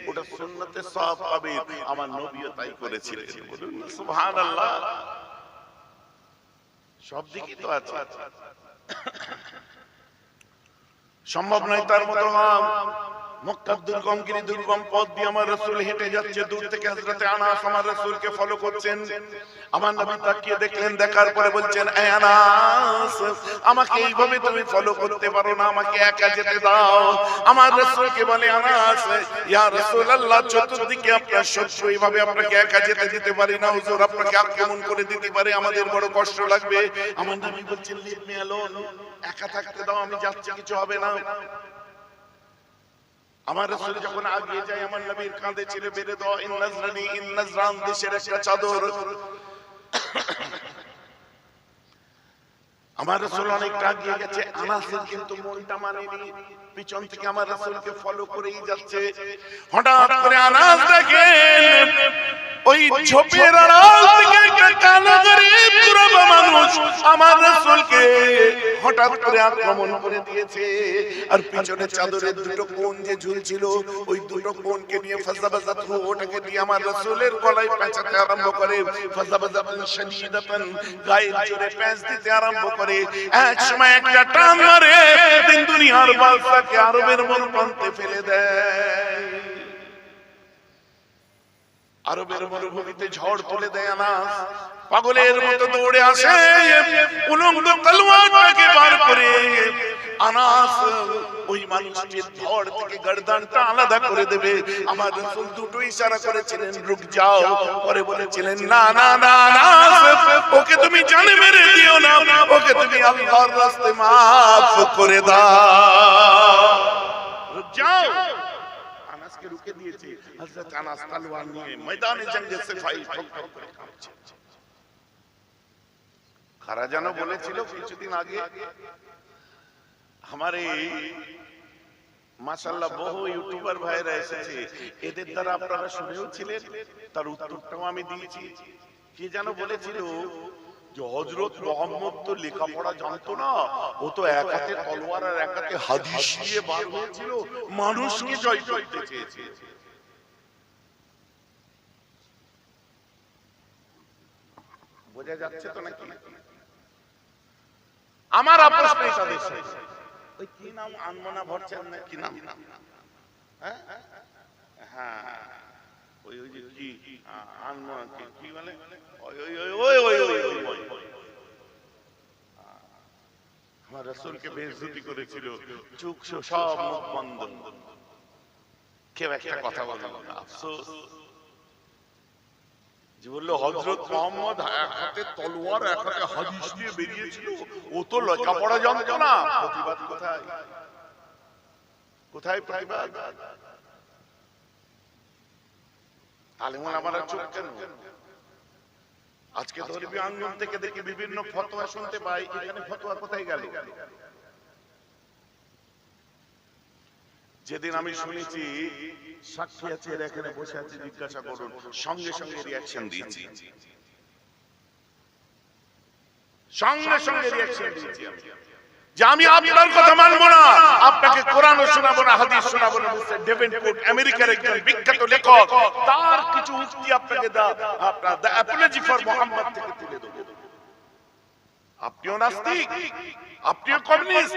ওটা সুন্নতে সওয়াব পাবে। আমার নবীও তাই করেছিলেন। বলুন সুবহানাল্লাহ। সব দিকই তো আছে, সম্ভব নয় তার মতো নাম। মক্কার দুর্গমগিরি দুর্গম পথ দিয়ে আমার রাসূল হেঁটে যাচ্ছে, দূর থেকে হযরতে আনাস আমার রাসূলকে ফলো করছেন। আমার নবী তাকিয়ে দেখলেন, দেখার পরে বলছেন এ আনাস আমাকে এইভাবে তুমি ফলো করতে পারো না, আমাকে একা যেতে দাও। আমার রাসূলকে বলে আনাস ইয়া রাসূলুল্লাহ, চতুর্দিকে আপনার শত্রু, এইভাবে আপনাকে একা যেতে দিতে পারি না হুজুর, আপনাকে আক্রমণ করে দিতে পারে, আমাদের বড় কষ্ট লাগবে। আমার নবী বলছেন লিভ মি অ্যালোন, একা থাকতে দাও, আমি যাচ্ছি, কিছু হবে না। আমার রাসূল যখন আগিয়ে যায়, আমার নবীর কাঁধে ছেড়ে বেঁধে দাও ইন্নাজরান দেশের একটা চাদর। আমার রাসূল অনেকটা এগিয়ে গেছে, আনাসের কিন্তু মনটা মানেনি, পিছন থেকে আমার রাসূলকে ফলো করেই যাচ্ছে। হঠাৎ করে আনাস দেখেন ওই ঝোপের আড়াল থেকে একটা কালো গরীব কুরাবা মানুষ আমার রাসূলকে হঠাৎ করে আক্রমণ করে দিয়েছে। আর পিছনে চাদরের দুটো কোণ যে ঝুলছিল, ওই দুটো কোণকে নিয়ে ফাযাবাযাতহু, ওটাকে দিয়ে আমার রাসূলের গলায় পেঁচাতে আরম্ভ করে। ফাযাবাযাতান শাদীদাতান, গায়ের জোরে পেঁচ দিতে আরম্ভ করে। এক সময় একটা টান মারে, দিন দুনিয়ার বাদশাকে আরবের মন প্রান্তে ফেলে দেয়। আরবের মরুভূমিতে ঝড় তুলে দেয় আনাস, পাগলের মতো দৌড়ে আসে, উলঙ্গ তলোয়ারটাকে বার করে আনাস ওই মানুষটির ধড় থেকে গর্দানটা আলাদা করে দেবে। আমার রাসূল দুটো ইশারা করেছিলেন, রুক যাও। পরে বলেছিলেন, না না না না, ওকে তুমি জানে মেরে দিও না, ওকে তুমি আল্লাহর রাস্তায় মাফ করে দাও, রুক যাও। আনাসকে রুকে দিয়েছে। হযরত আনাস তলোয়ার নিয়ে ময়দানে জঙ্গে সিফাই ঠক ঠক করে কাঁপছে। খারা জানো বলেছিল কিছুদিন আগে, আমার এই মাশাআল্লাহ বহু ইউটিউবার ভাইরা এসেছে, এদের দ্বারা আপনারা শুনেও ছিলেন, তার উত্তরটাও আমি দিয়েছি। কি জানো বলেছিল যে হযরত মুহাম্মদ তো লেখাপড়া জানতো না, ও তো এক হাতে তলোয়ার আর এক হাতে হাদিস নিয়ে বার হয়েছিল, মানুষকে জয় করতে চেয়েছে। বোঝা যাচ্ছে তো নাকি? আমার আপোষ নেই তাদের সাথে। ওই কি নাম, আনমনা ভরছেন না কি নাম? হ্যাঁ হ্যাঁ, ওই ওই যে কি আনমনা কি বলে, ওই ওই ওই ওই ওই ওই আমার রাসূলকে বেইজ্জতি করেছিল, চুপ সব মুখ বন্ধ, কেউ একটা কথা বলে না। আফসোস যে বললো হযরত মুহাম্মদ এক হাতে তলোয়ার এক হাতে হাদিস নিয়ে বেরিয়েছিল, ও তো লেখাপড়া জানতো না। প্রতিবাদ কোথায়? কোথায় প্রতিবাদ? আলেম ওলামারা চুপ কেন? আজকে ধর্মীয় আন্দোলন থেকে দেখি বিভিন্ন ফতোয়া শুনতে পাই, এখানে ফতোয়া কোথায় গেল? যেদিন আমি শুনেছি সাক্ষী আছে, এরা এখানে বসে আছে, জিজ্ঞাসা করুন, সঙ্গে সঙ্গে রিঅ্যাকশন দিয়েছি, সঙ্গে সঙ্গে রিঅ্যাকশন দিয়েছি আমি, যে আমি আপনার কথা মানবো না, আপনাকে কোরআনও শোনাবো না, হাদিস শোনাবো না। মিস্টার ডেভেনপোর্ট আমেরিকার একজন বিখ্যাত লেখক, তার কিছু উক্তি আপনাকে আপনার দ্য অ্যাপোলজি ফর মুহাম্মদ থেকে তুলে দেবো। আপনিও নাস্তিক, আপনিও কমিউনিস্ট,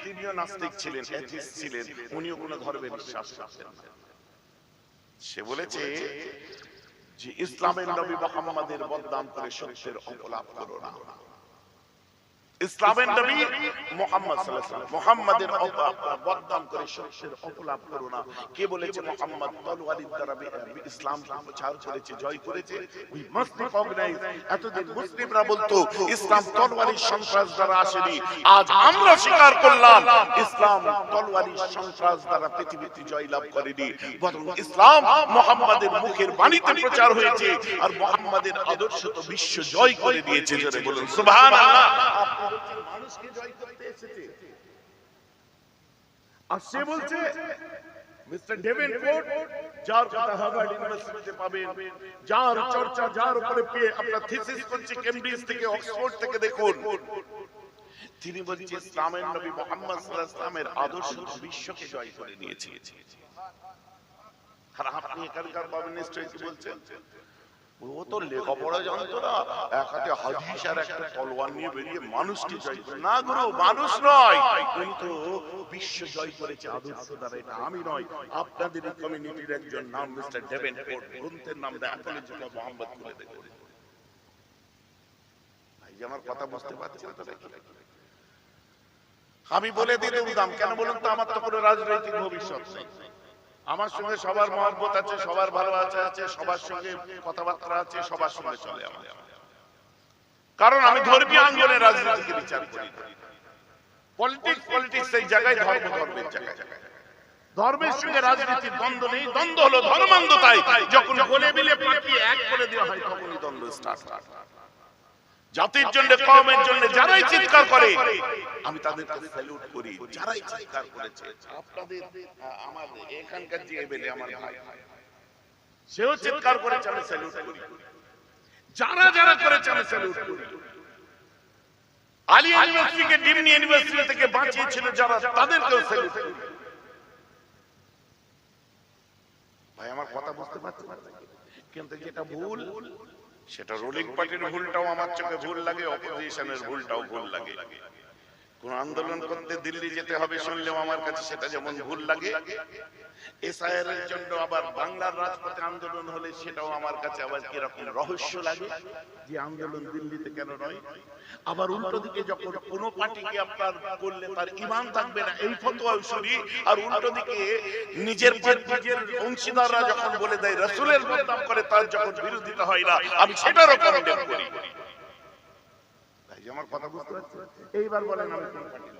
তিনিও নাস্তিক ছিলেন, অ্যাথিস্ট ছিলেন, উনিও কোনো ধর্মে বিশ্বাস করতেন না। সে বলেছে যে ইসলামের নবী মুহাম্মদের বদনাম করে সত্যের অপলাপ করো না। ইসলামের নবী মুহাম্মদ সাল্লাল্লাহু আলাইহি ওয়াসাল্লাম মুহাম্মাদের বদনাম করে সত্যের অপলাপ করো না। কে বলেছে মুহাম্মদ তলোয়ারের দ্বারা ইসলাম প্রচার করেছে, জয় করেছে? We must recognise. এতদিন মুসলিমরা বলতো ইসলাম তলোয়ারের সন্ত্রাস দ্বারা আসেনি, আজ আমরা স্বীকার করলাম ইসলাম তলোয়ারের সন্ত্রাস দ্বারা পৃথিবীতে জয়লাভ করেনি, বরং ইসলাম মুহাম্মাদের মুখের বাণীতে প্রচার হয়েছে, আর মুহাম্মাদের আদর্শ তো বিশ্ব জয় করে দিয়েছে। জোরে বলুন সুবহানাল্লাহ। মানুষকে জয় করতে এসেছে, আর সে বলছে মিস্টার ডেভেনপোর্ট, যার কথা হার্ভার্ড ইউনিভার্সিটিতে পাবেন, যার চর্চা, যার উপরে পেয়ে আপনার থিসিস করছে কেমব্রিজ থেকে, অক্সফোর্ড থেকে, দেখুন তিনি বলছেন ইসলামের নবী মুহাম্মদ সাল্লাল্লাহু আলাইহি ওয়াসাল্লামের আদর্শ বিশ্বকে জয় করে নিয়েছে। আর আপনি এখানকার কমিউনিস্ট কি বলছেন? ও তো লেখাপড়া জানতো না, এক হাতে হাদিস আর একটা তলোয়ার নিয়ে বেরিয়ে মানুষকে জয় করে। না গুরু, মানুষ নয়, কিন্তু বিশ্ব জয় করেছে আদর্শ দ্বারা। এটা আমি নয়, আপনাদের কমিউনিটির একজন নাম মিস্টার ডেভেনপোর্ট, গ্রন্থের নাম দ্য অ্যাপোলজি অফ মুহাম্মদ খুলে দেখুন। ভাই আমার কথা বুঝতে পারছেন তো নাকি? আমি বলে দিতাম, কেন বলুন তো, আমার তো কোনো রাজনৈতিক ভবিষ্যৎ নেই, আমার সঙ্গে সবার মহব্বত আছে, সবার ভালোবাসা আছে, সবার সঙ্গে কথাবার্তা আছে, সবার সঙ্গে চলে আমার, কারণ আমি ধর্মীয় আন্দোলনে রাজনীতিকে বিচার করি। পলিটিক্স এই জায়গায়, ধর্ম ধর্মের জায়গায়। ধর্মের সঙ্গে রাজনীতির দ্বন্দ্ব নেই, দ্বন্দ্ব হলো ধর্মান্ধতায়। যখন গলে মিলে পাকিয়ে এক করে দেওয়া হয় তখনই দ্বন্দ্ব স্টার্ট। জাতির জন্য, কওমের জন্য যারাই চিৎকার করে আমি তাদেরকে স্যালুট করি। যারাই চিৎকার করেছে, আপনাদের আমার এখানকার যে এমএলএ আমার ভাই, সেও চিৎকার করেছে, আমি স্যালুট করি। যারা যারা করেছে আমি স্যালুট করি। আলী ইউনিভার্সিটিকে ডিমনি ইউনিভার্সিটি থেকে বাঁচিয়েছিল যারা, তাদেরকেও স্যালুট করি। ভাই আমার কথা বুঝতে পারছেন? কিন্তু যেটা ভুল, সেটা রুলিং পার্টির ভুলটাও আমার চোখে ভুল লাগে, অপোজিশনের ভুলটাও ভুল লাগে। কোন আন্দোলন করতে দিল্লি যেতে হবে শুনলেও আমার কাছে সেটা যেমন ভুল লাগে, এসআইআর এর জন্য আবার বাংলার রাজপথে আন্দোলন হলে সেটাও আমার কাছে আবার কিরকম রহস্য লাগে যে আন্দোলন দিল্লিতে কেন নয়। আবার উল্টো দিকে যখন কোন পার্টিকে আপনার করলে তার ঈমান থাকবে না এই ফতোয়াও শুনি, আর উল্টো দিকে নিজের অংশীদাররা যখন বলে দেয় রাসূলের বদনাম করে, তার যখন বিরোধিতা হয় না, আমি সেটারও কন্ডেম করি। তাই আমার কথা বুঝতে পারছেন? এইবার বলেন আমি কোন পার্টি?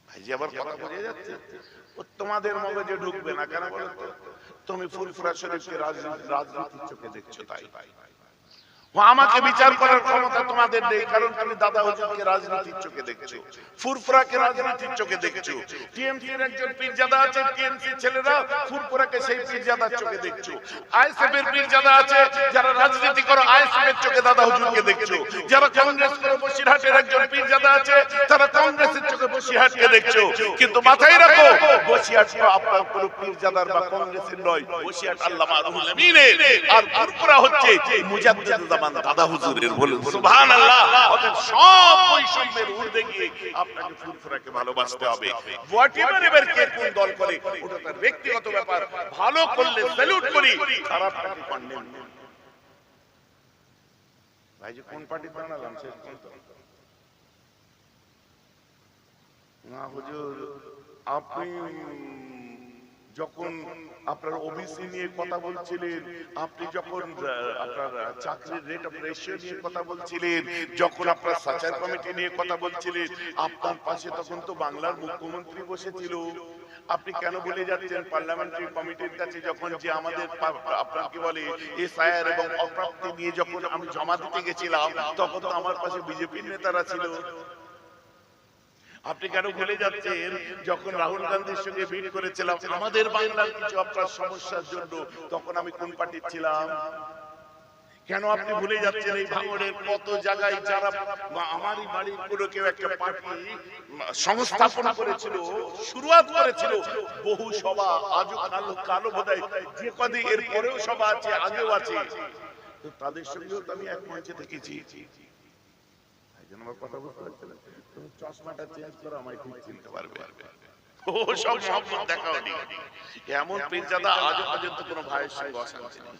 ভাই যে আবার কথা বোঝা যাচ্ছে, তোমাদের মগজে ঢুকবে না কেন বলো তো? তুমি ফুরফুরা শরীফকে রাজনীতির চোখে দেখছো, তাই আমাকে বিচার করার ক্ষমতা তোমাদের নেই, কারণ তুমি দাদা হুজুরকে রাজনীতির চোখে দেখছো, ফুরফুরাকে রাজনীতির চোখে দেখছো। টিএমসির একজন পীরজাদা আছে, টিএমসি ছেলেরা ফুরফুরাকে সেই পীরজাদার চোখে দেখছো। আইএসএফ এর পীরজাদা আছে, যারা রাজনীতি করো আইএসএফ এর চোখে দাদা হুজুরকে দেখছো। যারা কংগ্রেস করো, বসিরহাটের একজন পীরজাদা আছে, তারা কংগ্রেসের চোখে বসিরহাটকে দেখছো। কিন্তু মাথায় রাখো, বসিরহাট আপনার কোনো পীরজাদার বা কংগ্রেসের নয়, বসিরহাট আল্লামা রুহুল আমিনের, আর ফুরফুরা হচ্ছে মুজাদ্দিদ দাদা হুজুরের। বলুন সুবহানাল্লাহ। অতএব সব বৈষম্যের ঊর্ধ্বে গিয়ে আপনাকে ফুরফুরাকে ভালোবাসতে হবে। হোয়াটএভার এবার কে কোন দল করে ওটা তার ব্যক্তিগত ব্যাপার, ভালো করলে স্যালুট করি, খারাপটাকে কন্ডেম। ভাই যে কোন পার্টি বানালাম শেষ পর্যন্ত না হুজুর, আপনি যখন আপনার ওবিসি নিয়ে কথা বলছিলেন, আপনি যখন আপনার চাকরির রেট অফ রেশিও নিয়ে কথা বলছিলেন, যখন আপনার সাচার কমিটি নিয়ে কথা বলছিলেন, আপনার পাশে তখন তো বাংলার মুখ্যমন্ত্রী বসেছিল। আপনি কেন বলে যাচ্ছেন পার্লামেন্টারি কমিটির কাছে যখন যে আমাদের আপনার কি বলে এসআইআর এবং অপ্রাপ্তি নিয়ে যখন আমি জমা দিতে গেছিলাম, তখন তো আমার পাশে বিজেপির নেতারা ছিল। আপনি কেন ভুলে যাচ্ছেন যখন রাহুল গান্ধীর সঙ্গে ভিড় করেছিলাম আমাদের বাংলার কিছু আপনার সমস্যার জন্য, তখন আমি কোন পার্টির ছিলাম? কেন আপনি ভুলে যাচ্ছেন এই ভাঙড়ের কত জায়গায় যারা আমারই বাড়ির কোনো কেউ একটা পার্টি সংস্থাপন করেছিল, শুরুয়াত করেছিল, বহু সভা আজও কালো বোধহয় যে কদিন এর পরেও সভা আছে, আগেও আছে, তো তাদের সঙ্গেও তো আমি এক মঞ্চে থেকেছি। আমার কথা বুঝতে পারছেন? তুমি চশমাটা চেঞ্জ করো, আমায় ঠিক চিনতে পারবে। ও সব মহব্বত দেখাও নি। এমন পীরজাদা আজও পর্যন্ত কোনো ভাইয়ের সঙ্গে অশান্তি নেই।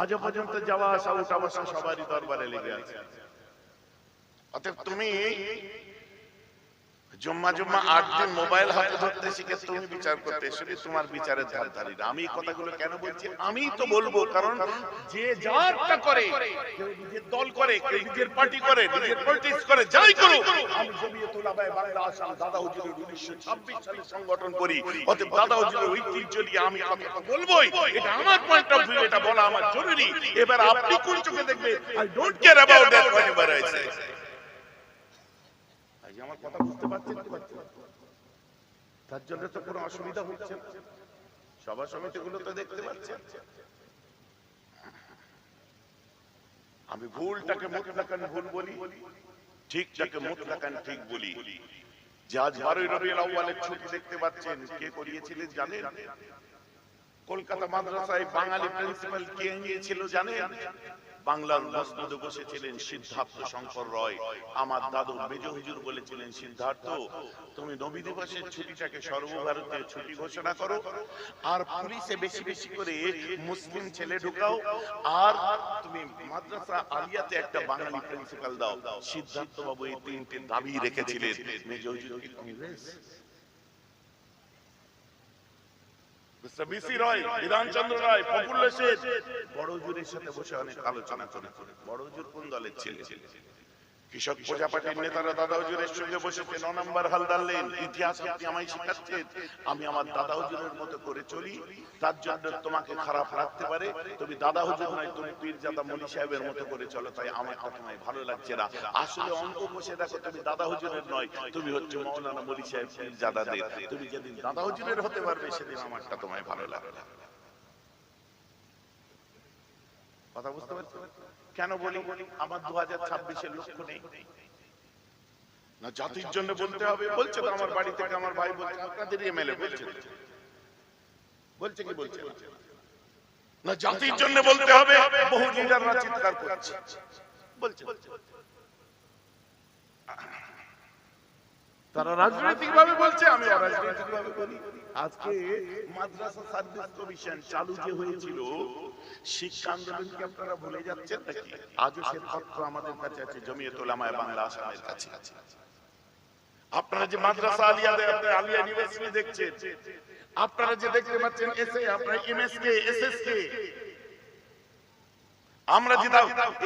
আজও পর্যন্ত যাওয়া আসা উঠা বসা সবারই দরবারে লেগে আছে। অতএব তুমি জুম্মা 8 দিন মোবাইল হাতে ধরতে শিখে তুমি বিচার করতে এসে তোমার বিচারের ধারধারি না। আমি কথাগুলো কেন বলছি? আমি তো বলবো, কারণ যে যারটা করে, কেউ নিজের দল করে, কেউ নিজের পার্টি করে, নিজের পলিটিক্স করে, যাই করুক, আমি জমিয়ত উলামায়ে বাংলা আসাম দাদা হুজুরের 1926 সালে সংগঠন করি। অতএব দাদা হুজুরের ঐতিহ্য নিয়ে আমি কথা বলবোই, এটা আমার পয়েন্ট অফ ভিউ, এটা বলা আমার জরুরি। এবার আপনি কোন চোখে দেখবেন, I don't care about that whatever I say. আমার কথা বুঝতে পারছেন কি পারছেন? তার জন্য তো কোনো অসুবিধা হচ্ছে না, সভা সমিতিগুলো তো দেখতে পাচ্ছেন। আমি ভুলটাকে মুতলাকান ভুল বলি, ঠিকটাকে মুতলাকান ঠিক বলি। যে আজ 12ই রবিউল আউয়ালের ছুটি দেখতে পাচ্ছেন, কে করিয়েছিলেন জানেন? কলকাতা মাদ্রাসায় বাঙালি প্রিন্সিপাল কে নিয়েছিল জানেন? বাংলার মসনদে বসেছিলেন সিদ্ধার্থ শঙ্কর রয়। আমার দাদু মেজ হুজুর বলেছিলেন, সিদ্ধার্থ তুমি নবী দিবসের ছুটিটাকে সর্বভারতীয় ছুটি ঘোষণা করো, আর পুলিশে বেশি বেশি করে মুসলিম ছেলে ঢুকাও, আর তুমি মাদ্রাসা আলিয়াতে একটা বাঙালি প্রিন্সিপাল দাও। সিদ্ধার্থ বাবু এই তিনটে দাবি রেখেছিলেন। মেজ হুজুর কি কংগ্রেস? বিসি রয়, বিধানচন্দ্র রায়, প্রফুল্ল সেন বড় হুজুরের সাথে বসে অনেক আলোচনা করে। বড় হুজুর কোন দলের ছিলেন? কৃষক প্রজাপাটির নেতারা দাদা হুজুরের সঙ্গে বসেছে 9 নম্বর হালদার লেন। ইতিহাস আপনি আমায় শিখাচ্ছেন, আমি আমার দাদা হুজুরের মতো করে চলি, তার জন্য তোমাকে খারাপ লাগতে পারে, তুমি দাদা হুজুর নয়, তুমি পীরজাদা মনি সাহেবের মতো করে চলো, তাই আমার তোমায় ভালো লাগছে না। আসলে অঙ্ক বসে দেখো, তুমি দাদা হুজুরের নয়, তুমি হচ্ছে মাওলানা মনি সাহেব পীরজাদাদের। তুমি যেদিন দাদা হুজুরের হতে পারবে সেদিন আমারটা তোমায় ভালো লাগবে। কথা বুঝতে পারছো? কেন বলি? আমার 2026-এর লক্ষ্য নেই না জাতির জন্য বলতে হবে। বলছে তো আমার বাড়ি থেকে আমার ভাই বলছে, আপনাদের এমএলএ বলছে, বলছে কি বলছে না জাতির জন্য বলতে হবে। বহু লিডাররা চিৎকার করছে, বলছে তারা রাজনৈতিক ভাবে বলছে, আমি অরাজনৈতিক ভাবে বলি। আজকে মাদ্রাসা সার্ভিস কমিশন চালু যে হয়েছিল, শিক্ষা আন্দোলনকে আপনারা ভুলে যাচ্ছেন নাকি? আজও সে তথ্য আমাদের কাছে আছে, জমিয়ত উলামায়ে বাংলা আসামের কাছে আছে। আপনারা যে মাদ্রাসা আলিয়া ইউনিভার্সিটি দেখছেন, আপনারা যে দেখতে পাচ্ছেন এসএ, আপনারা এমএসকে, এসএসকে, আমরা যে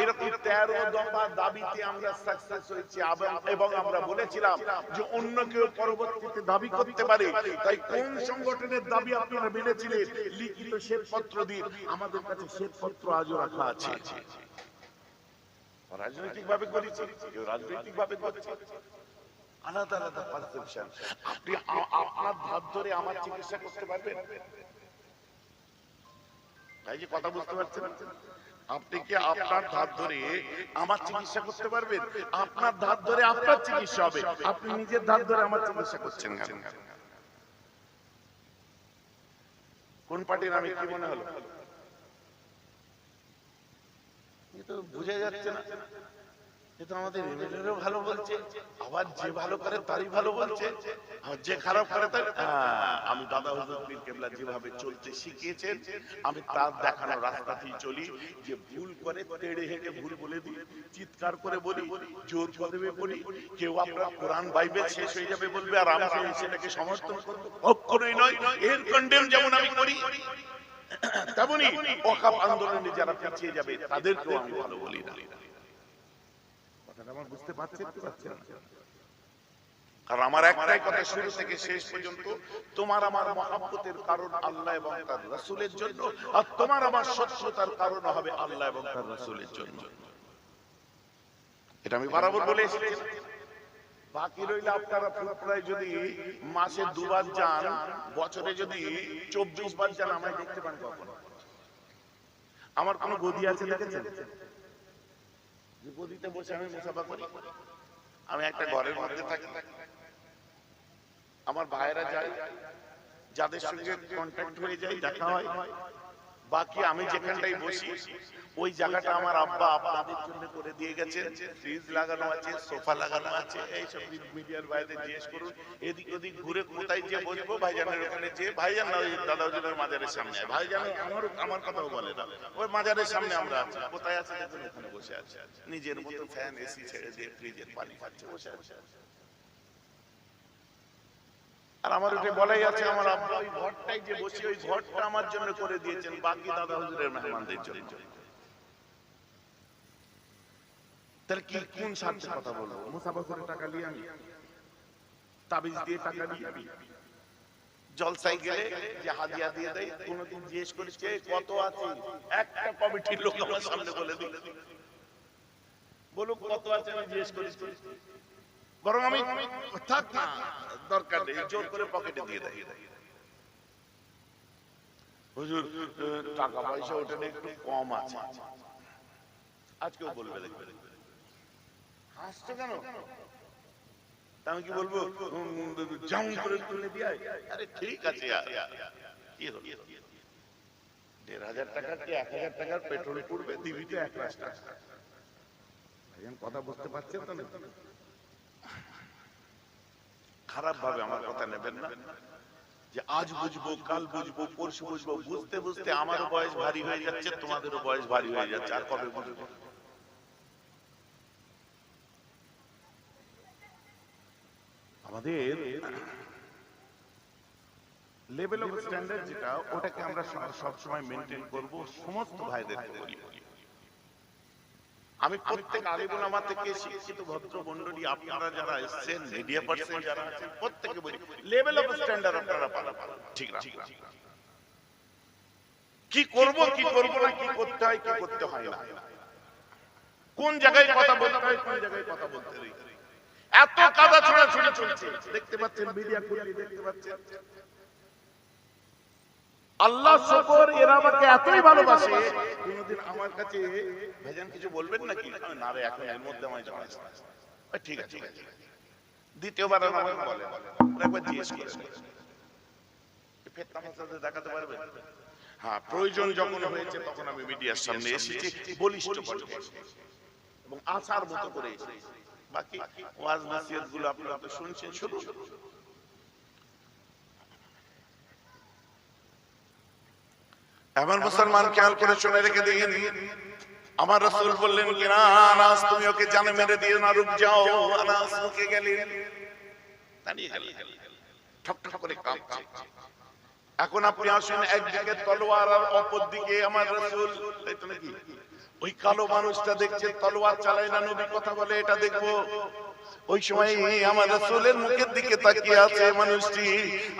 এরকম 13 দফা দাবিতে আমরা সাকসেস হয়েছি, এবং আমরা বলেছিলাম যে অন্য কেউ পরবর্তীতে দাবি করতে পারে, তাই কোন সংগঠনের দাবি আপনারা মেনেছিলেন লিখিত শ্বেতপত্র দিন। আমাদের কাছে শ্বেতপত্র আজও রাখা আছে। রাজনৈতিক ভাবে করেছি, রাজনৈতিক ভাবে করছি, আলাদা আলাদা পারসেপশন। আপনি আপনার ধার ধরে আমার চিকিৎসা করতে পারবেন? তাই যে কথা বুঝতে পারছেন, আপনি কি আপনার ধার ধরে আমার চিকিৎসা করতে পারবেন? আপনার ধার ধরে আপনার চিকিৎসা হবে, আপনি নিজের ধার ধরে আমার চিকিৎসা করছেন কেন? কোন পার্টির আমি কি মনে হলো? তো বুঝে যাচ্ছে না। কিন্তু আমাদের এমএলএরও ভালো বলছে, আবার যে ভালো করে তারই ভালো বলছে, আর যে খারাপ করে তার। আমি দাদা হুজুর পীর কেবলা যেভাবে চলতে শিখিয়েছেন, আমি তার দেখানো রাস্তাতেই চলি। যে ভুল করে তেড়ে হেঁটে ভুল বলে দিই, চিৎকার করে বলি, জোর কদমে বলি। কেউ আপনার কোরআন বাইবেল শেষ হয়ে যাবে বলবে, আর আমি সেটাকে সমর্থন করবো, কখনোই নয়। এর কন্ডেম যেমন আমি করি, তেমনি ওয়াকফ আন্দোলনে যারা পিছিয়ে যাবে তাদেরকেও আমি ভালো বলি না। আমার বুঝতে পারছেন কি পারছেন না? আর আমার একটাই কথা শুরু থেকে শেষ পর্যন্ত, তোমার আমার মহব্বতের কারণ আল্লাহ এবং তার রাসূলের জন্য, আর তোমার আমার শত্রুতার কারণ হবে আল্লাহ এবং তার রাসূলের জন্য। এটা আমি বরাবর বলে এসেছি। বাকি রইল আপনারা ফুরফুরায় যদি মাসে 2 বার যান, বছরে যদি 24 বার যান, আমায় দেখতে পান কখন? আমার কোনো গদি আছে দেখেছেন? যে গদিতে বসে আমি মুসাফা করি। আমি একটা ঘরের মধ্যে থাকি, আমার ভাইরা যায়, যাদের সঙ্গে কন্ট্যাক্ট হয়ে যায়, দেখা হয়। বাকি আমি যেখানটাই বসি, ওই জায়গাটা আমার আব্বা আপনাদের জন্য করে দিয়ে গেছেন। ফ্রিজ লাগানো আছে, সোফা লাগানো আছে। এই সব মিডিয়ার বাইরে জিজ্ঞেস করুন, এদিক ওদিক ঘুরে কোথায় যে বসবো, ভাইজানের ওখানে যে, ভাইজান না ওই দাদা হুজুরের মাজারের সামনে, ভাইজান আমার কথাও বলে না, ওই মাজারের সামনে আমরা আছি। কোথায় আছে দেখুন, ওখানে বসে আছে, নিজের মতো ফ্যান এসি ছেড়ে দিয়ে ফ্রিজের পানি খাচ্ছে, বসে আছে। আর আমার ওটা বলাই আছে, আমার আব্বা ওই ঘরটাই যে বসে, ওই ঘরটা আমার জন্য করে দিয়েছেন, বাকি দাদা হুজুরের মেহমানদের জন্য। তাহলে কি কোন স্বার্থে কথা বলবো? মুসাফা করে টাকা নিয়ে আমি, তাবিজ দিয়ে টাকা নিয়ে আমি, জলসাই গেলে যে হাদিয়া দিয়ে দেয়, কোনদিন জিজ্ঞেস করেছে কত আছে? একটা কমিটির লোক আমার সামনে বলে দিল, বলুক কত আছে, আমি জিজ্ঞেস করেছি। বরং আমি থাক না, দরকার নেই, জোর করে পকেটে দিয়ে দেয়। হুজুর টাকা পয়সা ওটা একটু কম আছে, আজকেও বলবে, দেখবে। হাসছে কেন? আমি কি বলবো জাম করে তুলে দিয়ে? আরে ঠিক আছে, কি হলো, 1500 টাকা কি 1000 টাকার পেট্রোল পড়বে, দিবি তো 1 লাখ টাকা। কথা বুঝতে পারছেন তো? না খারাপ ভাবে আমার কথা নেবেন না, যে আজ বুঝবো, কাল বুঝবো, পরশু বুঝবো। বুঝতে বুঝতে আমারও বয়স ভারী হয়ে যাচ্ছে, তোমাদেরও বয়স ভারী হয়ে যাচ্ছে, আর কবে বুঝবো? আমাদের লেভেল অফ স্ট্যান্ডার্ড যেটা, ওটাকে আমরা সব সময় মেইনটেইন করব, সমস্ত ভাইদেরকে বলি। আমি প্রত্যেক আলিম উলামা থেকে শিক্ষিত ভদ্র মণ্ডলী আপনারা যারা এসেছেন, মিডিয়া পার্সন যারা আছেন, প্রত্যেককে বলি লেভেল অফ স্ট্যান্ডার্ড আপনারা পালন করুন। ঠিক না? কি করব কি করব না, কি করতে হয় কি করতে হয় না, কোন জায়গায় কথা বলতে হয় কোন জায়গায় কথা বলতে নেই, এত কাদা ছড়াছড়ি চলছে দেখতে পাচ্ছেন, মিডিয়া খুললে দেখতে পাচ্ছেন। আল্লাহ শুকর, এরা আমাকে এতই ভালোবাসে, কোনদিন আমার কাছে ভাইজান কিছু বলবেন নাকি? না রে, এখন এর মধ্যে আমায় জানাই। ঠিক আছে, দ্বিতীয়বার আমাকে বলেন, একবার জিজ্ঞেস করেন, ফেতনা ফাসাদে দেখাতে পারবেন? হ্যাঁ, প্রয়োজন যখন হয়েছে তখন আমি মিডিয়ার সামনে এসেছি বলিষ্ঠ কণ্ঠে এবং আসার মতো করে এসেছি। বাকি ওয়াজ নসিহত গুলো আপনারা তো শুনছেন, শুনুন। এমন মুসলমান খেয়াল করে শুনে রেখে দিন, আমার রাসূল বললেন কি না, আনাস তুমি ওকে জানে মেরে দিও না, রুক যাও। আনাস মুখে গেলেন, দাঁড়িয়ে গেলেন, ঠক ঠক করে কাঁপছে। এখন আপনি আসুন, একদিকে তলোয়ার আর অপর দিকে আমার রাসূল, তাই তো নাকি? ওই কালো মানুষটা দেখছে তলোয়ার চালায় না, নবী কথা বলে, এটা দেখবো। ওই সময় আমার রাসূলের মুখের দিকে তাকিয়ে আছে মানুষটি,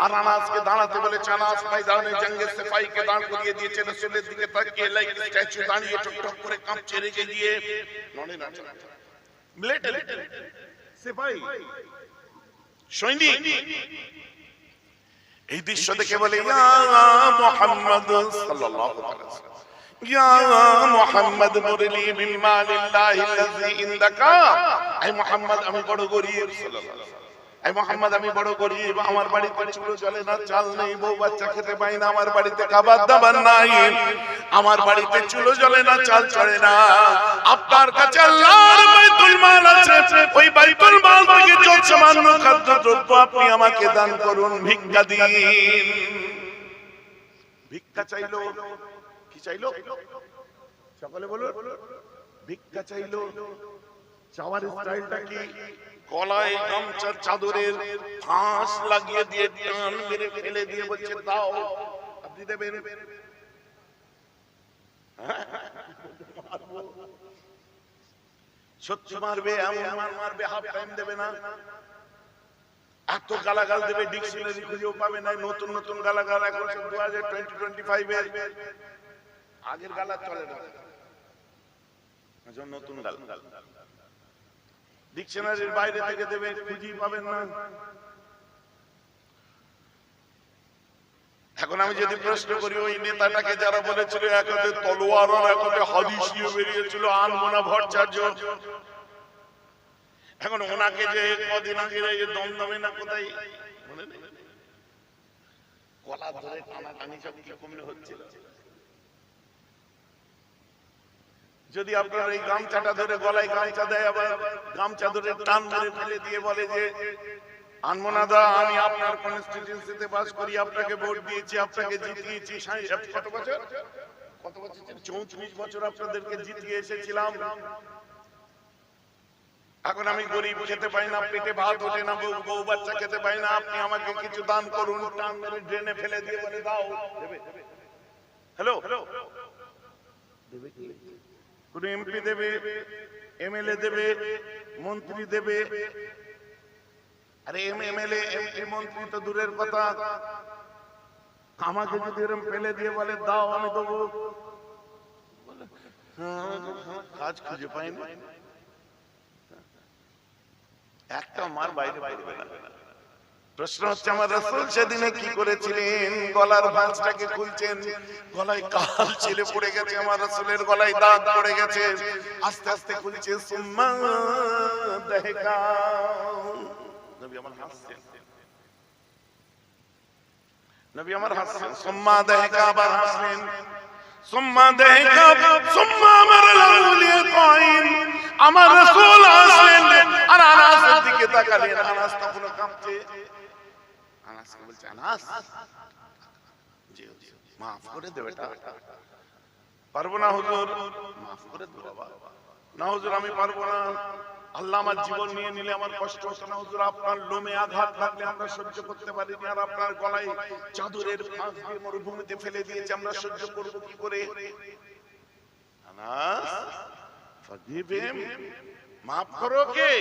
আর আনাসকে দাঁড়াতে বলেছে। আনাস ময়দানে জঙ্গে সিপাহীকে দাঁড় করিয়ে দিয়েছে, রাসূলের দিকে তাকিয়ে লাইক স্ট্যাচু দাঁড়িয়ে ঠক ঠক করে কাঁপছে, রেগে গিয়ে নড়ে না। মিলিটারি সিপাহী সৈনিক এই দৃশ্য দেখে বলে, ইয়া মুহাম্মদ সাল্লাল্লাহু আলাইহি ওয়াসাল্লাম, ইয়া মুহাম্মদ মুরলি বিল মালিল্লাহিল্লাযী ইনদাকা। আই মুহাম্মদ, আমি বড় গরীব। সাল্লাল্লাহু আলাইহি ওয়াসাল্লাম, আই মুহাম্মদ আমি বড় গরীব, আমার বাড়িতে চুলো জ্বলে না, চাল নেই, বউ বাচ্চা খেতে পাই না, আমার বাড়িতে খাবার দাবার নাই, আমার বাড়িতে চুলো জ্বলে না, চাল চড়ে না। আপনার কাছে আল্লাহর বাইতুল মাল আছে, ওই বাইতুল মাল থেকে যত সামান্য খাদ্যদ্রব্য আপনি আমাকে দান করুন, ভিক্ষা দিন। ভিক্ষা চাইলো, কি চাইলো? সকলে বলুন, ভিক্ষা চাইলো। চাওয়ার স্টাইলটা কি? গলায় গামছার চাদরের ফাঁস লাগিয়ে দিয়ে টান মেরে ফেলে দিয়ে বলছে, দাও। আপনি দেবেন? সত্যি মারবে, এমন মারবে, হাফ টাইম দেবে না, এত গালাগাল দেবে, ডিকশনারি খুঁজেও পাবে না। নতুন নতুন গালাগাল এখন 2025 এর, আগের গালা চলে না, নতুন গাল ডিকশনারির বাইরে থেকে দেবে, খুঁজেই পাবেন না। এখন আমি যদি প্রশ্ন করি, ওই নেতাটাকে যারা বলেছিল এক হাতে তলোয়ার আর এক হাতে হাদিসিও বেরিয়েছিল, আনমনা ভট্টাচার্য, এখন ওনাকে যে কদিন আগে দমদমে না কোথায় মনে নেই, গলা ধরে টানাটানি সব কি কমলে হচ্ছিল। যদি আপনার এই গামছাটা ধরে গলায় গামছা দেয়, আবার গামছা ধরে টান মেরে ফেলে দিয়ে বলে যে, আনমনা দা, আমি আপনার কনস্টিটিউয়েন্সিতে বাস করি, আপনাকে ভোট দিয়েছি, আপনাকে জিতিয়েছি, কত বছর 34 বছর আপনাদেরকে জিতিয়ে এসেছিলাম। এখন আমি গরিব, খেতে পাই না, পেটে ভাত ওঠে না, বউ বাচ্চা খেতে পাই না, আপনি আমাকে কিছু দান করুন। টান মেরে ড্রেনে ফেলে দিয়ে বলে, দাও। হ্যালো, দেবে কি? কোন এমপি দেবে, এমএলএ দেবে, মন্ত্রী দেবে? আরে এমএলএ এমপি মন্ত্রী তো দূরের কথা, আমাকে যদি এরকম ফেলে দিয়ে বলে দাও, আমি দেবো? কাজ খুঁজে পাই না, একটা মার বাইরে পড়বে না। প্রশ্ন হচ্ছে, আমার রাসূল সেদিনে কি করেছিলেন? গলার ভাঁজটাকে খুলছেন, গলায় কাল ছেলে পড়ে গেছে, আমার রাসূলের গলায় দাগ পড়ে গেছে, আস্তে আস্তে খুলছে, সুম্মা দাহিকা, নবী আমার হাসছেন, নবী আমার হাসছেন, সুম্মা দাহিকা, আবার হাসলেন, সুম্মা দাহিকা, সুম্মা আমার লাউলিয়া কাইন, আমার রাসূল হাসলেন আর আনাসের দিকে তাকালেন। আনাস তখনও কাঁপছে। আনাসকে বলছে, আনাস জি মাফ করে দেবে, এটা পারবো না হুজুর, মাফ করে দেবো বাবা। না হুজুর, আমি পারবো না, আল্লাহ আমার জীবন নিয়ে নিলে আমার কষ্ট হতো না হুজুর, আপনার লোমে আঘাত লাগলে আমরা সহ্য করতে পারিনি, আর আপনার গলায় চাদরের ফাঁস দিয়ে মরুভূমিতে ফেলে দিয়েছে, আমরা সহ্য করবো কি করে? আনাস ফরগিভ হিম, মাফ করো কে?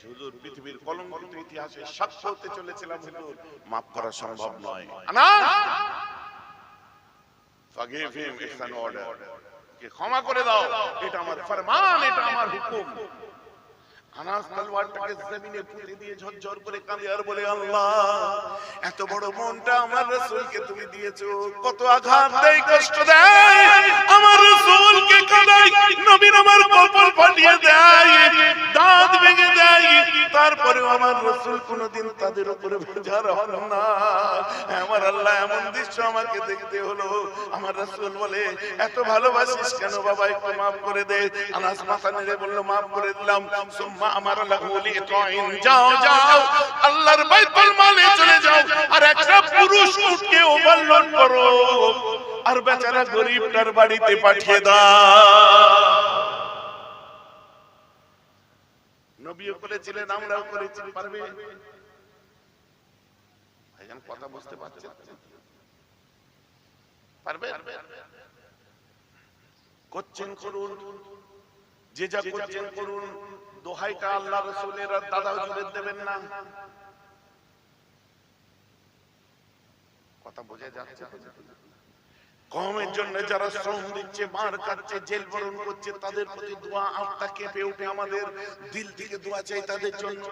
হুজুর পৃথিবীর কলঙ্কিত ইতিহাসে সাক্ষ্য হতে চলেছিলাম হুজুর মাফ করা সম্ভব নয়। Anas, forgive him, it's an order, কে ক্ষমা করে দাও, এটা আমার ফরমান, এটা আমার হুকুম। আনাস তলোয়ারটাকে জমিনে পুঁতে দিয়ে ঝরঝর করে কাঁদে আর বলে, আল্লাহ এত বড় মনটা আমার রাসূলকে তুমি দিয়েছো, কত আঘাত দেয়, কষ্ট দেয় আমার রাসূলকে, কাঁদাই নবীর আমার কপাল ফাটিয়ে দেয়, দাঁত ভেঙে দেয়, তারপরেও আমার রাসূল কোনোদিন তাদের উপরে বেজার হন না। আমার আল্লাহ এমন দৃশ্য আমাকে দেখতে হলো। আমার রাসূল বলে, এত ভালোবাসিস কেন বাবা, একটু মাফ করে দে। আনাস মাথা নেড়ে বলল, মাফ করে দিলাম। আমার যাও যাও আল্লাহর বাইতুল মালে চলে যাও, আর একটা পুরুষ উটকে ওভারলোড করো, আর বেচারা গরীবটার বাড়িতে পাঠিয়ে দাও। নবীও করেছিলেন, আমরাও করেছি। পারবে? ভাইজান কথা বুঝতে পারছেন? পারবে? করছেন করুন, যে যা করছেন করুন, দোহাইটা আল্লাহ রাসূলের আর দাদা হুজুরের দেবেন না। কথা বোঝা যাচ্ছে? কওমের জন্য যারা শ্রম দিচ্ছে, মার কাটছে, জেল বরণ করছে, তাদের প্রতি দোয়া আত্মা কেঁপে ওঠে, আমাদের দিল থেকে দোয়া চাই তাদের জন্য।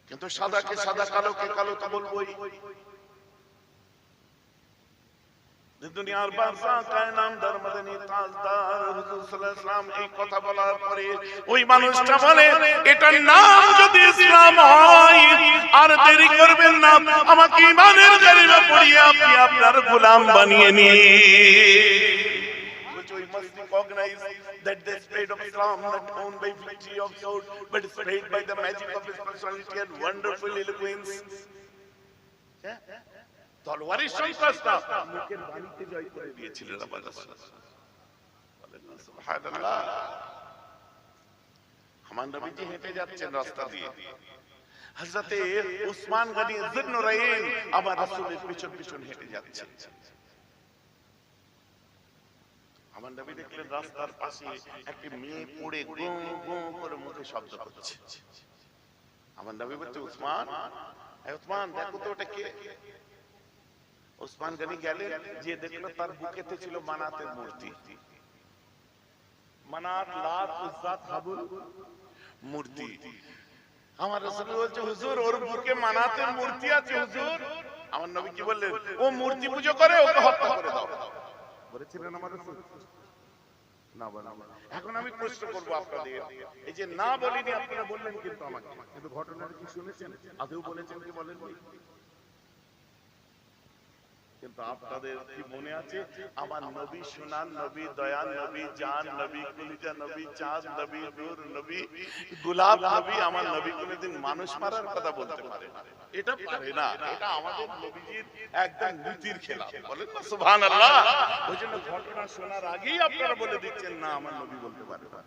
কিন্তু সাদাকে সাদা, কালোকে কালো তো বলবোই। দুনিয়ার বাদশা কায়নামদার মদনী তাজদার হুজুর সাল্লাল্লাহু আলাইহি ওয়াসাল্লাম এই কথা বলার পরে ওই মানুষটা বলে, এটার নাম যদি ইসলাম হয়, আর দেরি করবেন না, আমাকে ঈমানের কালিমা পড়িয়ে আপনি আপনার গোলাম বানিয়ে নিন। Which we must recognize that the spread of Islam not owned by victory of sword, but spread by the magic of his personality and wonderful eloquence. তলোয়ারের সন্ত্রাসটা মুখের বাণীতে জয় করে দিয়েছিলেন আমার রাসূল। বলেন না সুবহানাল্লাহ। আমার নবীজি হেঁটে যাচ্ছেন রাস্তা দিয়ে, হযরতে উসমান গনি যুন্নুরাইন আমার রাসূলের পিছন পিছন হেঁটে যাচ্ছেন। আমার নবী দেখলেন রাস্তার পাশে একটি মেয়ে পড়ে গো গো করে মুখে শব্দ করছে। আমার নবী বলছে, উসমান, উসমান দেখো তো ওটা কে? উসমান গনি গেলেন, যে দেখলো তার বুকেতে ছিল মানাতের মূর্তি। মানাত, লাত, উজ্জা, হাবুল মূর্তি। আমার রাসূল বলছে, হুজুর ওর বুকে মানাতের মূর্তি আছে হুজুর। আমার নবী কি বললেন? ও মূর্তি পূজা করে, ওকে হত্যা করে দাও। বলেছিলেন আমার রাসূল? না বলেন। এখন আমি প্রশ্ন করব আপনাদের, এই যে না বলিনি আপনারা বললেন কিন্তু আমাকে, কিন্তু ঘটনাটা কি শুনেছেন? আদৌ বলেছেন কি বলেননি? কিন্তু আপনাদের কি মনে আছে, আমার নবী সোনার নবী, দয়ার নবী, জান নবী, কলিজা নবী, চাঁদ নবী, নূর নবী, গোলাপ নবী, আমার নবী কোনদিন মানুষ মারার কথা বলতে পারে না? এটা পারে না। এটা আমাদের নবীজির একদম নীতির খেলাফ। বলেন না সুবহানাল্লাহ। ওইজন্য ঘটনা শোনার আগেই আপনারা বলে দিচ্ছেন না আমার নবী বলতে পারে না।